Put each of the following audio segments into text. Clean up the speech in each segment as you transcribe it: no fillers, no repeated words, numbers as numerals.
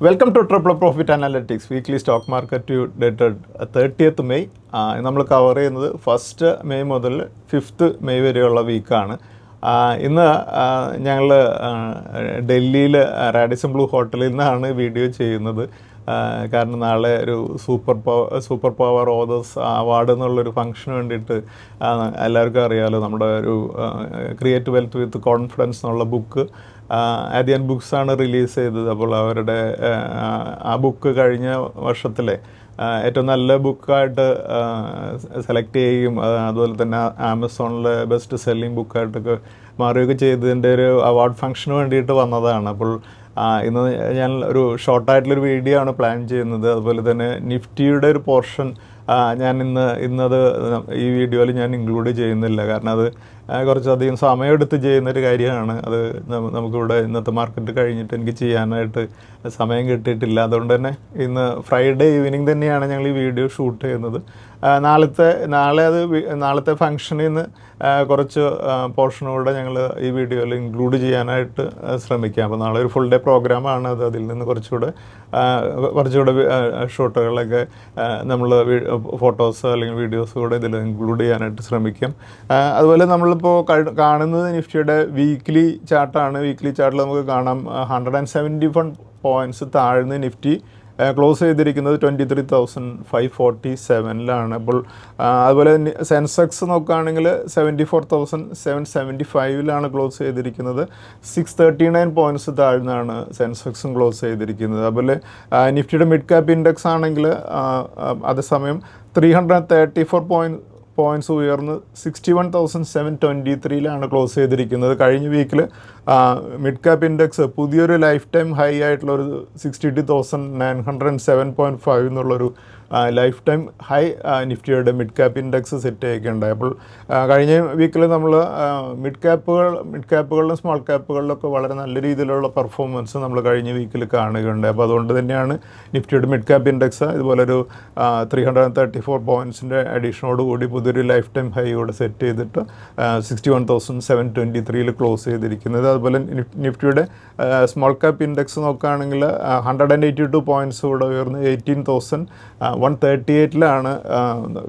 Welcome two triple profit analytics weekly stock market dated 30th May. നമ്മൾ cover ചെയ്യുന്നത് 1st May മുതൽ 5th May വരെയുള്ള വീക്കാണ്. ഇന്ന് ഞങ്ങൾ ഡൽഹിയിൽ റാഡിസൺ ബ്ലൂ ഹോട്ടലിൽ നിന്നാണ് വീഡിയോ ചെയ്യുന്നത്. കാരണം നാളെ ഒരു സൂപ്പർ പവർ ഓതേഴ്സ് അവാർഡ് എന്നുള്ളൊരു ഫംഗ്ഷന് വേണ്ടിയിട്ട് എല്ലാവർക്കും അറിയാമല്ലോ, നമ്മുടെ ഒരു ക്രിയേറ്റ് വെൽത്ത് വിത്ത് കോൺഫിഡൻസ് എന്നുള്ള ബുക്ക് ആദ്യൻ ബുക്സാണ് റിലീസ് ചെയ്തത്. അപ്പോൾ അവരുടെ ആ ബുക്ക് കഴിഞ്ഞ വർഷത്തിലെ ഏറ്റവും നല്ല ബുക്കായിട്ട് സെലക്ട് ചെയ്യുകയും അതുപോലെ തന്നെ ആമസോണിലെ ബെസ്റ്റ് സെല്ലിംഗ് ബുക്കായിട്ടൊക്കെ മാറുകയൊക്കെ ചെയ്തതിൻ്റെ ഒരു അവാർഡ് ഫംഗ്ഷന് വേണ്ടിയിട്ട് വന്നതാണ്. അപ്പോൾ ഇന്ന് ഞാൻ ഒരു ഷോർട്ടായിട്ടുള്ളൊരു വീഡിയോ ആണ് പ്ലാൻ ചെയ്യുന്നത്. അതുപോലെ തന്നെ നിഫ്റ്റിയുടെ ഒരു പോർഷൻ ഞാൻ ഇന്നത് ഈ വീഡിയോയിൽ ഞാൻ ഇൻക്ലൂഡ് ചെയ്യുന്നില്ല, കാരണം അത് കുറച്ചധികം സമയമെടുത്ത് ചെയ്യുന്നൊരു കാര്യമാണ്. അത് നമുക്കിവിടെ ഇന്നത്തെ മാർക്കറ്റ് കഴിഞ്ഞിട്ട് എനിക്ക് ചെയ്യാനായിട്ട് സമയം കിട്ടിയിട്ടില്ല. അതുകൊണ്ട് തന്നെ ഇന്ന് ഫ്രൈഡേ ഈവനിങ് തന്നെയാണ് ഞങ്ങൾ ഈ വീഡിയോ ഷൂട്ട് ചെയ്യുന്നത്. നാളത്തെ ഫംഗ്ഷനിൽ നിന്ന് കുറച്ച് പോർഷനോടെ ഞങ്ങൾ ഈ വീഡിയോയിൽ ഇൻക്ലൂഡ് ചെയ്യാനായിട്ട് ശ്രമിക്കാം. അപ്പോൾ നാളെ ഒരു ഫുൾ ഡേ പ്രോഗ്രാമാണ് അത്. അതിൽ നിന്ന് കുറച്ചുകൂടെ ഷോട്ടുകളൊക്കെ നമ്മൾ ഫോട്ടോസ് അല്ലെങ്കിൽ വീഡിയോസ് കൂടെ ഇതിൽ ഇൻക്ലൂഡ് ചെയ്യാനായിട്ട് ശ്രമിക്കാം. അതുപോലെ നമ്മളിപ്പോൾ കാണുന്നത് നിഫ്റ്റിയുടെ വീക്ക്ലി ചാർട്ടാണ്. വീക്ക്ലി ചാർട്ടിൽ നമുക്ക് കാണാം 171 പോയിൻറ്റ്സ് താഴ്ന്ന് നിഫ്റ്റി ക്ലോസ് ചെയ്തിരിക്കുന്നത് 23,547 അപ്പോൾ അതുപോലെ സെൻസെക്സ് നോക്കുകയാണെങ്കിൽ 74,775 ക്ലോസ് ചെയ്തിരിക്കുന്നത്. 639 പോയിൻറ്റ്സ് താഴ്ന്നാണ് സെൻസെക്സും ക്ലോസ് ചെയ്തിരിക്കുന്നത്. അതുപോലെ നിഫ്റ്റിയുടെ മിഡ് ക്യാപ്പ് ഇൻഡെക്സ് ആണെങ്കിൽ അതേസമയം 334 പോയിൻറ്റ്സ് ഉയർന്ന് 61,723 ക്ലോസ് ചെയ്തിരിക്കുന്നത്. കഴിഞ്ഞ വീക്കിൽ മിഡ് ക്യാപ്പ് ഇൻഡെക്സ് പുതിയൊരു ലൈഫ് ടൈം ഹൈ ആയിട്ടുള്ളൊരു 62,907.5 എന്നുള്ളൊരു ലൈഫ് ടൈം ഹൈ നിഫ്റ്റിയുടെ മിഡ് ക്യാപ്പ് ഇൻഡെക്സ് സെറ്റ് ചെയ്യിക്കുകയുണ്ടായി. അപ്പോൾ കഴിഞ്ഞ വീക്കിൽ നമ്മൾ മിഡ് ക്യാപ്പുകളിലും സ്മോൾ ക്യാപ്പുകളിലൊക്കെ വളരെ നല്ല രീതിയിലുള്ള പെർഫോമൻസ് നമ്മൾ കഴിഞ്ഞ വീക്കിൽ കാണുകയുണ്ടായി. അപ്പോൾ അതുകൊണ്ട് തന്നെയാണ് നിഫ്റ്റിയുടെ മിഡ് ക്യാപ്പ് ഇൻഡെക്സ് ഇതുപോലൊരു 334 പോയിൻറ്റ്സിൻ്റെ അഡീഷനോടുകൂടി പുതിയൊരു ലൈഫ് ടൈം ഹൈ കൂടെ സെറ്റ് ചെയ്തിട്ട് 61,723 ക്ലോസ് ചെയ്തിരിക്കുന്നത്. അതുപോലെ നിഫ്റ്റിയുടെ സ്മോൾ ക്യാപ്പ് ഇൻഡെക്സ് നോക്കുകയാണെങ്കിൽ 182 പോയിൻറ്റ്സ് കൂടെ ഉയർന്ന് 18,138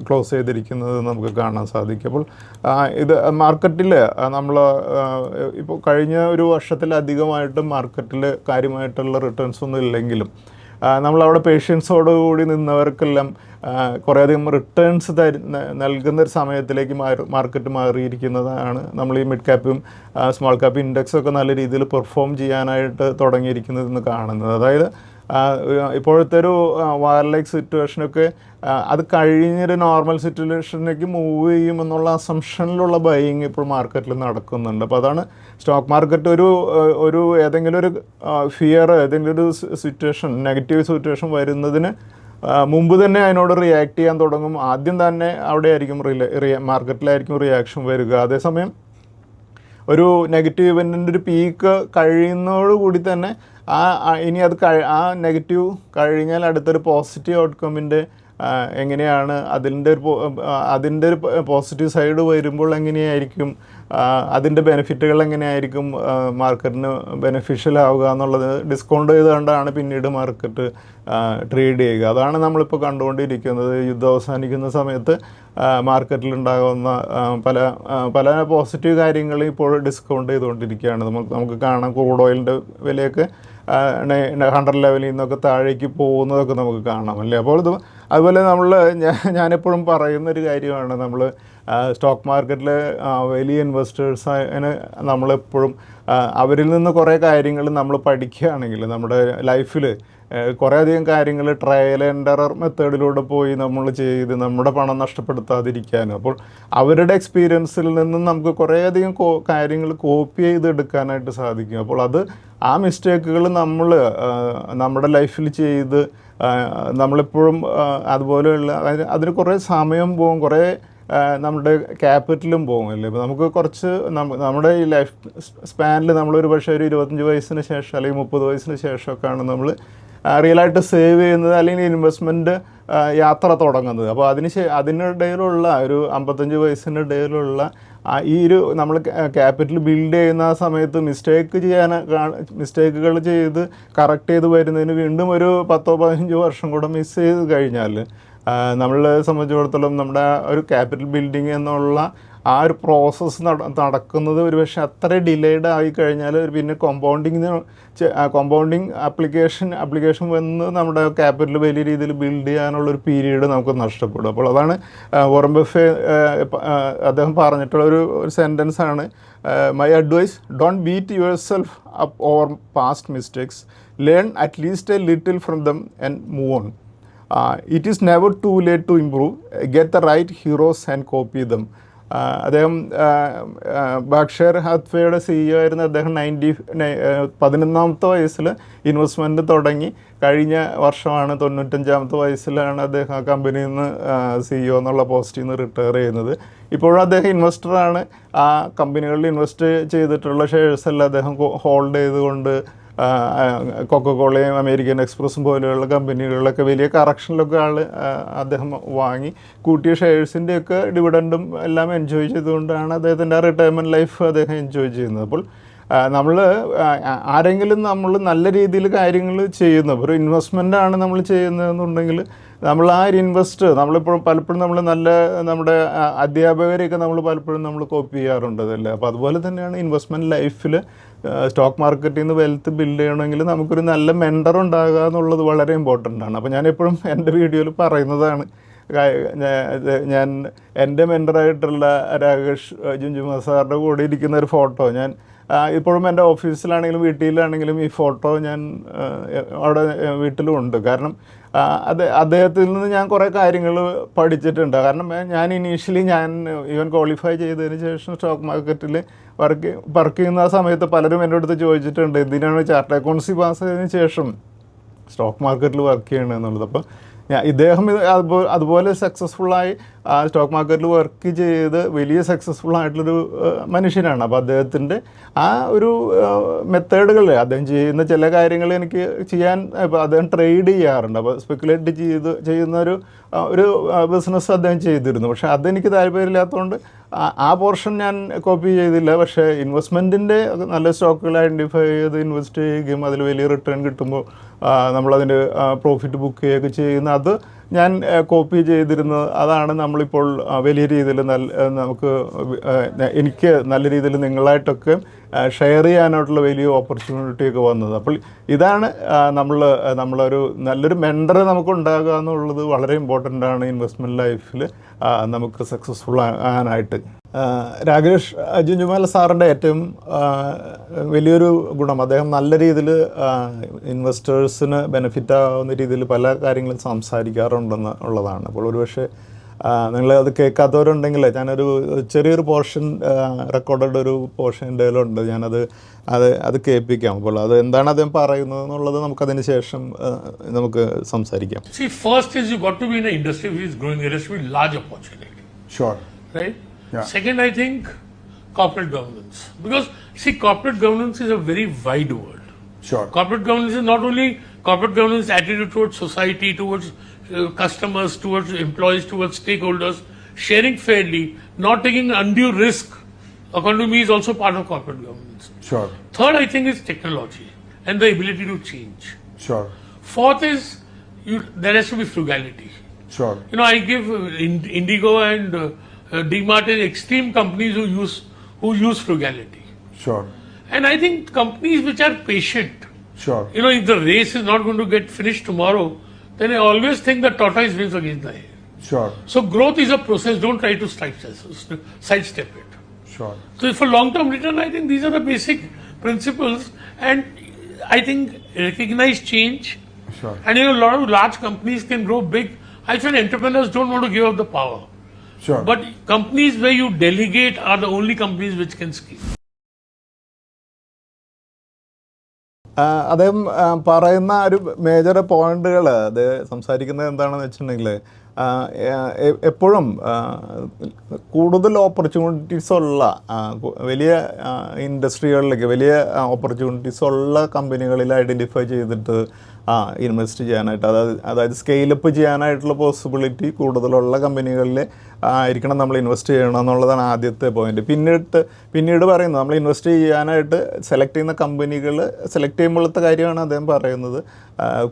ക്ലോസ് ചെയ്തിരിക്കുന്നത് നമുക്ക് കാണാൻ സാധിക്കും. അപ്പോൾ ഇത് മാർക്കറ്റിൽ നമ്മൾ ഇപ്പോൾ കഴിഞ്ഞ ഒരു വർഷത്തിലധികമായിട്ട് മാർക്കറ്റിൽ കാര്യമായിട്ടുള്ള റിട്ടേൺസ് ഒന്നും ഇല്ലെങ്കിലും നമ്മളവിടെ പേഷ്യൻസോടുകൂടി നിന്നവർക്കെല്ലാം കുറേയധികം റിട്ടേൺസ് നൽകുന്നൊരു സമയത്തിലേക്ക് മാർക്കറ്റ് മാറിയിരിക്കുന്നതാണ്. നമ്മൾ ഈ മിഡ് ക്യാപ്പും സ്മോൾ ക്യാപ്പ് ഇൻഡെക്സൊക്കെ നല്ല രീതിയിൽ പെർഫോം ചെയ്യാനായിട്ട് തുടങ്ങിയിരിക്കുന്നതെന്ന് കാണുന്നത്. അതായത് ഇപ്പോഴത്തെ ഒരു വാർ ലൈക്ക് സിറ്റുവേഷനൊക്കെ അത് കഴിഞ്ഞൊരു നോർമൽ സിറ്റുവേഷനിലേക്ക് മൂവ് ചെയ്യുമെന്നുള്ള അസംഷനിലുള്ള ബൈയിങ് ഇപ്പോൾ മാർക്കറ്റിൽ നടക്കുന്നുണ്ട്. അപ്പോൾ അതാണ് സ്റ്റോക്ക് മാർക്കറ്റ് ഒരു ഏതെങ്കിലും ഒരു ഫിയർ, ഏതെങ്കിലും ഒരു സിറ്റുവേഷൻ, നെഗറ്റീവ് സിറ്റുവേഷൻ വരുന്നതിന് മുമ്പ് തന്നെ അതിനോട് റിയാക്ട് ചെയ്യാൻ തുടങ്ങും. ആദ്യം തന്നെ അവിടെ ആയിരിക്കും മാർക്കറ്റിലായിരിക്കും റിയാക്ഷൻ വരിക. അതേസമയം ഒരു നെഗറ്റീവ് ഇവൻറ്റിൻ്റെ ഒരു പീക്ക് കഴിയുന്നതോടുകൂടി തന്നെ ഇനി അത് ആ നെഗറ്റീവ് കഴിഞ്ഞാൽ അടുത്തൊരു പോസിറ്റീവ് ഔട്ട്കമ്മിൻ്റെ എങ്ങനെയാണ് അതിൻ്റെ ഒരു പോസിറ്റീവ് സൈഡ് വരുമ്പോൾ എങ്ങനെയായിരിക്കും അതിൻ്റെ ബെനിഫിറ്റുകൾ എങ്ങനെയായിരിക്കും മാർക്കറ്റിന് ബെനിഫിഷ്യൽ ആവുക എന്നുള്ളത് ഡിസ്കൗണ്ട് ചെയ്തുകൊണ്ടാണ് പിന്നീട് മാർക്കറ്റ് ട്രേഡ് ചെയ്യുക. അതാണ് നമ്മളിപ്പോൾ കണ്ടുകൊണ്ടിരിക്കുന്നത്. യുദ്ധം അവസാനിക്കുന്ന സമയത്ത് മാർക്കറ്റിലുണ്ടാകുന്ന പല പോസിറ്റീവ് കാര്യങ്ങൾ ഇപ്പോൾ ഡിസ്കൗണ്ട് ചെയ്തുകൊണ്ടിരിക്കുകയാണ്. നമുക്ക് കാണാം ക്രൂഡ് ഓയിലിൻ്റെ വിലയൊക്കെ 100 ലെവലിൽ നിന്നൊക്കെ താഴേക്ക് പോകുന്നതൊക്കെ നമുക്ക് കാണാം അല്ലേ. അപ്പോൾ അതുപോലെ ഞാനെപ്പോഴും പറയുന്നൊരു കാര്യമാണ്, നമ്മൾ സ്റ്റോക്ക് മാർക്കറ്റിലെ വലിയ ഇൻവെസ്റ്റേഴ്സിന് നമ്മളെപ്പോഴും അവരിൽ നിന്ന് കുറേ കാര്യങ്ങൾ നമ്മൾ പഠിക്കുകയാണെങ്കിൽ നമ്മുടെ ലൈഫിൽ കുറേയധികം കാര്യങ്ങൾ ട്രയൽ ആൻഡ് എറർ മെത്തേഡിലൂടെ പോയി നമ്മൾ ചെയ്ത് നമ്മുടെ പണം നഷ്ടപ്പെടുത്താതിരിക്കാനും, അപ്പോൾ അവരുടെ എക്സ്പീരിയൻസിൽ നിന്നും നമുക്ക് കുറേയധികം കാര്യങ്ങൾ കോപ്പി ചെയ്തെടുക്കാനായിട്ട് സാധിക്കും. അപ്പോൾ ആ മിസ്റ്റേക്കുകൾ നമ്മുടെ ലൈഫിൽ ചെയ്ത് നമ്മളെപ്പോഴും അതുപോലെയുള്ള അതിന് കുറേ സമയം പോകും, കുറേ നമ്മുടെ ക്യാപിറ്റലും പോകുമല്ലേ. ഇപ്പോൾ നമുക്ക് കുറച്ച് നമ്മുടെ ഈ ലൈഫ് സ്പാനിൽ നമ്മളൊരു പക്ഷേ ഒരു 25 വയസ്സിന് ശേഷം അല്ലെങ്കിൽ 30 വയസ്സിന് ശേഷമൊക്കെയാണ് നമ്മൾ റിയലായിട്ട് സേവ് ചെയ്യുന്നത് അല്ലെങ്കിൽ ഇൻവെസ്റ്റ്മെൻറ്റ് യാത്ര തുടങ്ങുന്നത്. അപ്പോൾ അതിനിടയിലുള്ള ഒരു 55 വയസ്സിനിടയിലുള്ള ഈ ഒരു നമ്മൾ ക്യാപിറ്റൽ ബിൽഡ് ചെയ്യുന്ന ആ സമയത്ത് മിസ്റ്റേക്കുകൾ ചെയ്ത് കറക്റ്റ് ചെയ്ത് വരുന്നതിന് വീണ്ടും ഒരു 10-15 വർഷം കൂടെ മിസ് ചെയ്ത് കഴിഞ്ഞാൽ നമ്മളെ സംബന്ധിച്ചിടത്തോളം നമ്മുടെ ഒരു ക്യാപിറ്റൽ ബിൽഡിങ് എന്നുള്ള ആ ഒരു പ്രോസസ്സ് നടക്കുന്നത് ഒരു പക്ഷേ അത്ര ഡിലേഡ് ആയി കഴിഞ്ഞാൽ പിന്നെ കോമ്പൗണ്ടിങ് ആപ്ലിക്കേഷൻ വന്ന് നമ്മുടെ ക്യാപിറ്റൽ വലിയ രീതിയിൽ ബിൽഡ് ചെയ്യാനുള്ളൊരു പീരീഡ് നമുക്ക് നഷ്ടപ്പെടും. അപ്പോൾ അതാണ് വോറൻ ബഫെ അദ്ദേഹം പറഞ്ഞിട്ടുള്ള ഒരു സെൻറ്റൻസ് ആണ്, my advice, don't beat yourself up over past mistakes, learn at least a little from them and move on. It is never too late to improve. Get the right heroes and copy them. അദ്ദേഹം Berkshire ഹാത്വേയുടെ CEO ആയിരുന്ന അദ്ദേഹം 11ാമത്തെ വയസ്സിൽ investment തുടങ്ങി. കഴിഞ്ഞ വർഷമാണ് 95ാമത്തെ വയസ്സിലാണ് അദ്ദേഹം ആ കമ്പനിയിൽ നിന്ന് CEO എന്നുള്ള പോസ്റ്റിൽ നിന്ന് റിട്ടയർ ചെയ്യുന്നത്. ഇപ്പോഴും അദ്ദേഹം ഇൻവെസ്റ്ററാണ്. ആ കമ്പനികളിൽ ഇൻവെസ്റ്റ് ചെയ്തിട്ടുള്ള ഷെയർസ് എല്ലാം അദ്ദേഹം ഹോൾഡ് ചെയ്തുകൊണ്ട് കൊക്കക്കോളയും അമേരിക്കൻ എക്സ്പ്രസും പോലെയുള്ള കമ്പനികളിലൊക്കെ വലിയ കറക്ഷനിലൊക്കെ അദ്ദേഹം വാങ്ങി കൂട്ടിയ ഷെയർസിൻ്റെയൊക്കെ ഡിവിഡൻഡും എല്ലാം എൻജോയ് ചെയ്തുകൊണ്ടാണ് അദ്ദേഹത്തിൻ്റെ ആ റിട്ടയർമെൻറ്റ് ലൈഫ് അദ്ദേഹം എൻജോയ് ചെയ്യുന്നത്. അപ്പോൾ നമ്മൾ ആരെങ്കിലും നമ്മൾ നല്ല രീതിയിൽ കാര്യങ്ങൾ ചെയ്യുന്നു, ഒരു ഇൻവെസ്റ്റ്മെൻറ്റാണ് നമ്മൾ ചെയ്യുന്നതെന്നുണ്ടെങ്കിൽ നമ്മൾ ആ ഒരു പലപ്പോഴും നമ്മൾ നമ്മുടെ അധ്യാപകരെയൊക്കെ നമ്മൾ പലപ്പോഴും നമ്മൾ കോപ്പി ചെയ്യാറുണ്ട് അതല്ലേ. അപ്പോൾ അതുപോലെ തന്നെയാണ് ഇൻവെസ്റ്റ്മെൻറ്റ് ലൈഫിൽ സ്റ്റോക്ക് മാർക്കറ്റിൽ നിന്ന് വെൽത്ത് ബിൽഡ് ചെയ്യണമെങ്കിൽ നമുക്കൊരു നല്ല മെൻറ്റർ ഉണ്ടാകുക എന്നുള്ളത് വളരെ ഇമ്പോർട്ടൻ്റ് ആണ്. അപ്പോൾ ഞാനെപ്പോഴും എൻ്റെ വീഡിയോയിൽ പറയുന്നതാണ്, ഞാൻ എൻ്റെ മെൻറ്ററായിട്ടുള്ള രാകേഷ് ജുഞ്ചുമ സാറിൻ്റെ കൂടെ ഇരിക്കുന്ന ഒരു ഫോട്ടോ ഞാൻ ഇപ്പോഴും എൻ്റെ ഓഫീസിലാണെങ്കിലും വീട്ടിലാണെങ്കിലും ഈ ഫോട്ടോ ഞാൻ അവിടെ വീട്ടിലും ഉണ്ട്. കാരണം അദ്ദേഹത്തിൽ നിന്ന് ഞാൻ കുറേ കാര്യങ്ങൾ പഠിച്ചിട്ടുണ്ട്. കാരണം ഞാൻ ഇനീഷ്യലി ഈവൻ ക്വാളിഫൈ ചെയ്തതിന് ശേഷം സ്റ്റോക്ക് മാർക്കറ്റിൽ വർക്ക് ചെയ്യുന്ന ആ സമയത്ത് പലരും എൻ്റെ അടുത്ത് ചോദിച്ചിട്ടുണ്ട്, എന്തിനാണ് ചാർട്ടേഡ് അക്കൗണ്ടൻസി പാസ് ചെയ്തതിന് ശേഷം സ്റ്റോക്ക് മാർക്കറ്റിൽ വർക്ക് ചെയ്യണം എന്നുള്ളത്. അപ്പോൾ ഇദ്ദേഹം അതുപോലെ സക്സസ്ഫുള്ളായി സ്റ്റോക്ക് മാർക്കറ്റിൽ വർക്ക് ചെയ്ത് വലിയ സക്സസ്ഫുൾ ആയിട്ടുള്ളൊരു മനുഷ്യനാണ്. അപ്പോൾ അദ്ദേഹത്തിൻ്റെ ആ ഒരു മെത്തേഡുകൾ, അദ്ദേഹം ചെയ്യുന്ന ചില കാര്യങ്ങൾ എനിക്ക് ചെയ്യാൻ, ഇപ്പോൾ അദ്ദേഹം ട്രേഡ് ചെയ്യാറുണ്ട്. അപ്പോൾ സ്പെക്കുലേറ്റ് ചെയ്യുന്നൊരു ബിസിനസ് അദ്ദേഹം ചെയ്തിരുന്നു. പക്ഷേ അതെനിക്ക് താല്പര്യമില്ലാത്തതുകൊണ്ട് ആ പോർഷൻ ഞാൻ കോപ്പി ചെയ്തില്ല. പക്ഷേ ഇൻവെസ്റ്റ്മെൻറ്റിൻ്റെ നല്ല സ്റ്റോക്കുകൾ ഐഡൻറ്റിഫൈ ചെയ്ത് ഇൻവെസ്റ്റ് ചെയ്യുകയും അതിൽ വലിയ റിട്ടേൺ കിട്ടുമ്പോൾ നമ്മളതിൻ്റെ പ്രോഫിറ്റ് ബുക്ക് ചെയ്യുകയൊക്കെ ചെയ്യുന്ന അത് ഞാൻ കോപ്പി ചെയ്തിരുന്നത്. അതാണ് നമ്മളിപ്പോൾ വലിയ രീതിയിൽ എനിക്ക് നല്ല രീതിയിൽ നിങ്ങളായിട്ടൊക്കെ ഷെയർ ചെയ്യാനായിട്ടുള്ള വലിയ ഓപ്പർച്യൂണിറ്റിയൊക്കെ വന്നത്. അപ്പോൾ ഇതാണ് നമ്മളൊരു നല്ലൊരു മെൻറ്റർ നമുക്ക് ഉണ്ടാകുക എന്നുള്ളത് വളരെ ഇമ്പോർട്ടൻ്റ് ആണ് ഇൻവെസ്റ്റ്മെൻറ്റ് ലൈഫിൽ നമുക്ക് സക്സസ്ഫുൾ ആകാനായിട്ട്. രാകേഷ് ജുഞ്ചുമാല സാറിൻ്റെ ഏറ്റവും വലിയൊരു ഗുണം, അദ്ദേഹം നല്ല രീതിയിൽ ഇൻവെസ്റ്റേഴ്സിന് ബെനിഫിറ്റ് ആവുന്ന രീതിയിൽ പല കാര്യങ്ങളും സംസാരിക്കാറുണ്ടെന്ന് ഉള്ളതാണ്. അപ്പോൾ ഒരുപക്ഷെ നിങ്ങൾ അത് കേൾക്കാത്തവരുണ്ടെങ്കിൽ ഞാനൊരു ചെറിയൊരു പോർഷൻ റെക്കോർഡഡ് ഒരു പോർഷൻ എൻ്റെ കയ്യിലുണ്ട്, അത് കേൾപ്പിക്കാം. അപ്പോൾ അത് എന്താണ് അദ്ദേഹം പറയുന്നത് എന്നുള്ളത് നമുക്കതിന് ശേഷം നമുക്ക് സംസാരിക്കാം. See, first is you got to be in an industry which is growing. There has to be large opportunity. Sure. Right? Yeah. Second, I think corporate governance. Because, see, corporate governance is a very wide world. Sure. Corporate governance is not only corporate governance attitude towards society, towards customers, towards employees, towards stakeholders, sharing fairly, not taking undue risk, according to me, is also part of corporate governance. Sure. Third, I think, is technology and the ability to change. Sure. Fourth is there has to be frugality. Sure. You know, I give Indigo and DMart as extreme companies who use frugality. Sure. And I think companies which are patient, Sure. you know, if the race is not going to get finished tomorrow, then I always think the tortoise wins against the hare. Sure. So growth is a process. Don't try to sidestep it. Sure. So for long-term return, I think these are the basic principles. And I think recognize change. Sure. And you know, a lot of large companies can grow big. I find entrepreneurs don't want to give up the power. Sure. But companies where you delegate are the only companies which can scale. അദ്ദേഹം പറയുന്ന ഒരു major പോയിന്റുകൾ അത് സംസാരിക്കുന്നത് എന്താണെന്ന് വെച്ചിട്ടുണ്ടെങ്കിൽ എപ്പോഴും കൂടുതൽ ഓപ്പർച്യൂണിറ്റീസ് ഉള്ള വലിയ ഇൻഡസ്ട്രികളിലേക്ക് വലിയ ഓപ്പർച്യൂണിറ്റീസ് ഉള്ള കമ്പനികളിൽ ഐഡൻറ്റിഫൈ ചെയ്തിട്ട് ഇൻവെസ്റ്റ് ചെയ്യാനായിട്ട്, അതായത് സ്കെയിലപ്പ് ചെയ്യാനായിട്ടുള്ള പോസിബിലിറ്റി കൂടുതലുള്ള കമ്പനികളിൽ ആയിരിക്കണം നമ്മൾ ഇൻവെസ്റ്റ് ചെയ്യണം എന്നുള്ളതാണ് ആദ്യത്തെ പോയിന്റ്. പിന്നീട് പറയുന്നത് നമ്മൾ ഇൻവെസ്റ്റ് ചെയ്യാനായിട്ട് സെലക്ട് ചെയ്യുന്ന കമ്പനികൾ സെലക്ട് ചെയ്യുമ്പോഴത്തെ കാര്യമാണ് അദ്ദേഹം പറയുന്നത്.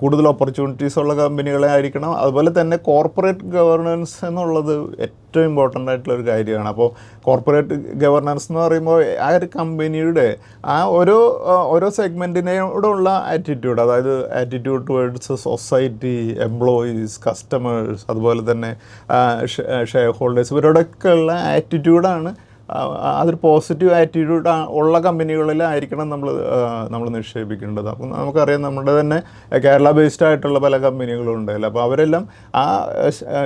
കൂടുതൽ ഓപ്പർച്യൂണിറ്റീസ് ഉള്ള കമ്പനികളെ ആയിരിക്കണം. അതുപോലെ തന്നെ കോർപ്പറേറ്റ് ഗവർണൻസ് എന്നുള്ളത് ഏറ്റവും ഇമ്പോർട്ടൻ്റ് ആയിട്ടുള്ള ഒരു കാര്യമാണ്. അപ്പോൾ കോർപ്പറേറ്റ് ഗവർണൻസ് എന്ന് പറയുമ്പോൾ ആ ഒരു കമ്പനിയുടെ ആ ഓരോ സെഗ്മെൻറ്റിനോടുള്ള ആറ്റിറ്റ്യൂഡ്, അതായത് attitude towards society, employees, customers, അതുപോലെ തന്നെ ഷെയർ ഹോൾഡേഴ്സ്, ഇവരോടൊക്കെ ഉള്ള ആറ്റിറ്റ്യൂഡാണ്. അതൊരു പോസിറ്റീവ് ആറ്റിറ്റ്യൂഡ് ഉള്ള കമ്പനികളിലായിരിക്കണം നമ്മൾ നിക്ഷേപിക്കേണ്ടത്. അപ്പം നമുക്കറിയാം നമ്മുടെ തന്നെ കേരള ബേസ്ഡ് ആയിട്ടുള്ള പല കമ്പനികളും ഉണ്ടല്ലോ. അപ്പോൾ അവരെല്ലാം ആ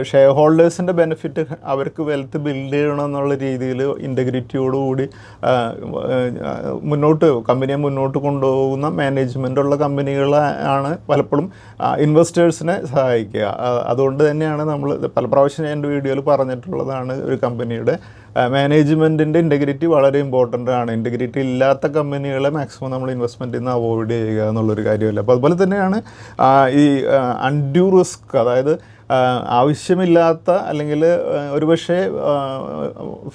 ഷെയർ ഹോൾഡേഴ്സിൻ്റെ ബെനിഫിറ്റ് അവർക്ക് വെൽത്ത് ബിൽഡ് ചെയ്യണം എന്നുള്ള രീതിയിൽ ഇൻറ്റഗ്രിറ്റിയോടുകൂടി കമ്പനിയെ മുന്നോട്ട് കൊണ്ടുപോകുന്ന മാനേജ്മെൻറ്റുള്ള കമ്പനികളാണ് പലപ്പോഴും ഇൻവെസ്റ്റേഴ്സിനെ സഹായിക്കുക. അതുകൊണ്ട് തന്നെയാണ് നമ്മൾ പല പ്രാവശ്യം എൻ്റെ വീഡിയോയിൽ പറഞ്ഞിട്ടുള്ളതാണ്, ഒരു കമ്പനിയുടെ മാനേജ്മെൻറ്റിൻ്റെ ഇൻറ്റഗ്രിറ്റി വളരെ ഇമ്പോർട്ടൻ്റ് ആണ്. ഇൻറ്റഗ്രിറ്റി ഇല്ലാത്ത കമ്പനികളെ മാക്സിമം നമ്മൾ ഇൻവെസ്റ്റ്മെൻറ്റിൽ നിന്ന് അവോയ്ഡ് ചെയ്യുക എന്നുള്ളൊരു കാര്യമല്ല. അപ്പോൾ അതുപോലെ തന്നെയാണ് ഈ അൺഡ്യൂ റിസ്ക്, അതായത് ആവശ്യമില്ലാത്ത അല്ലെങ്കിൽ ഒരുപക്ഷെ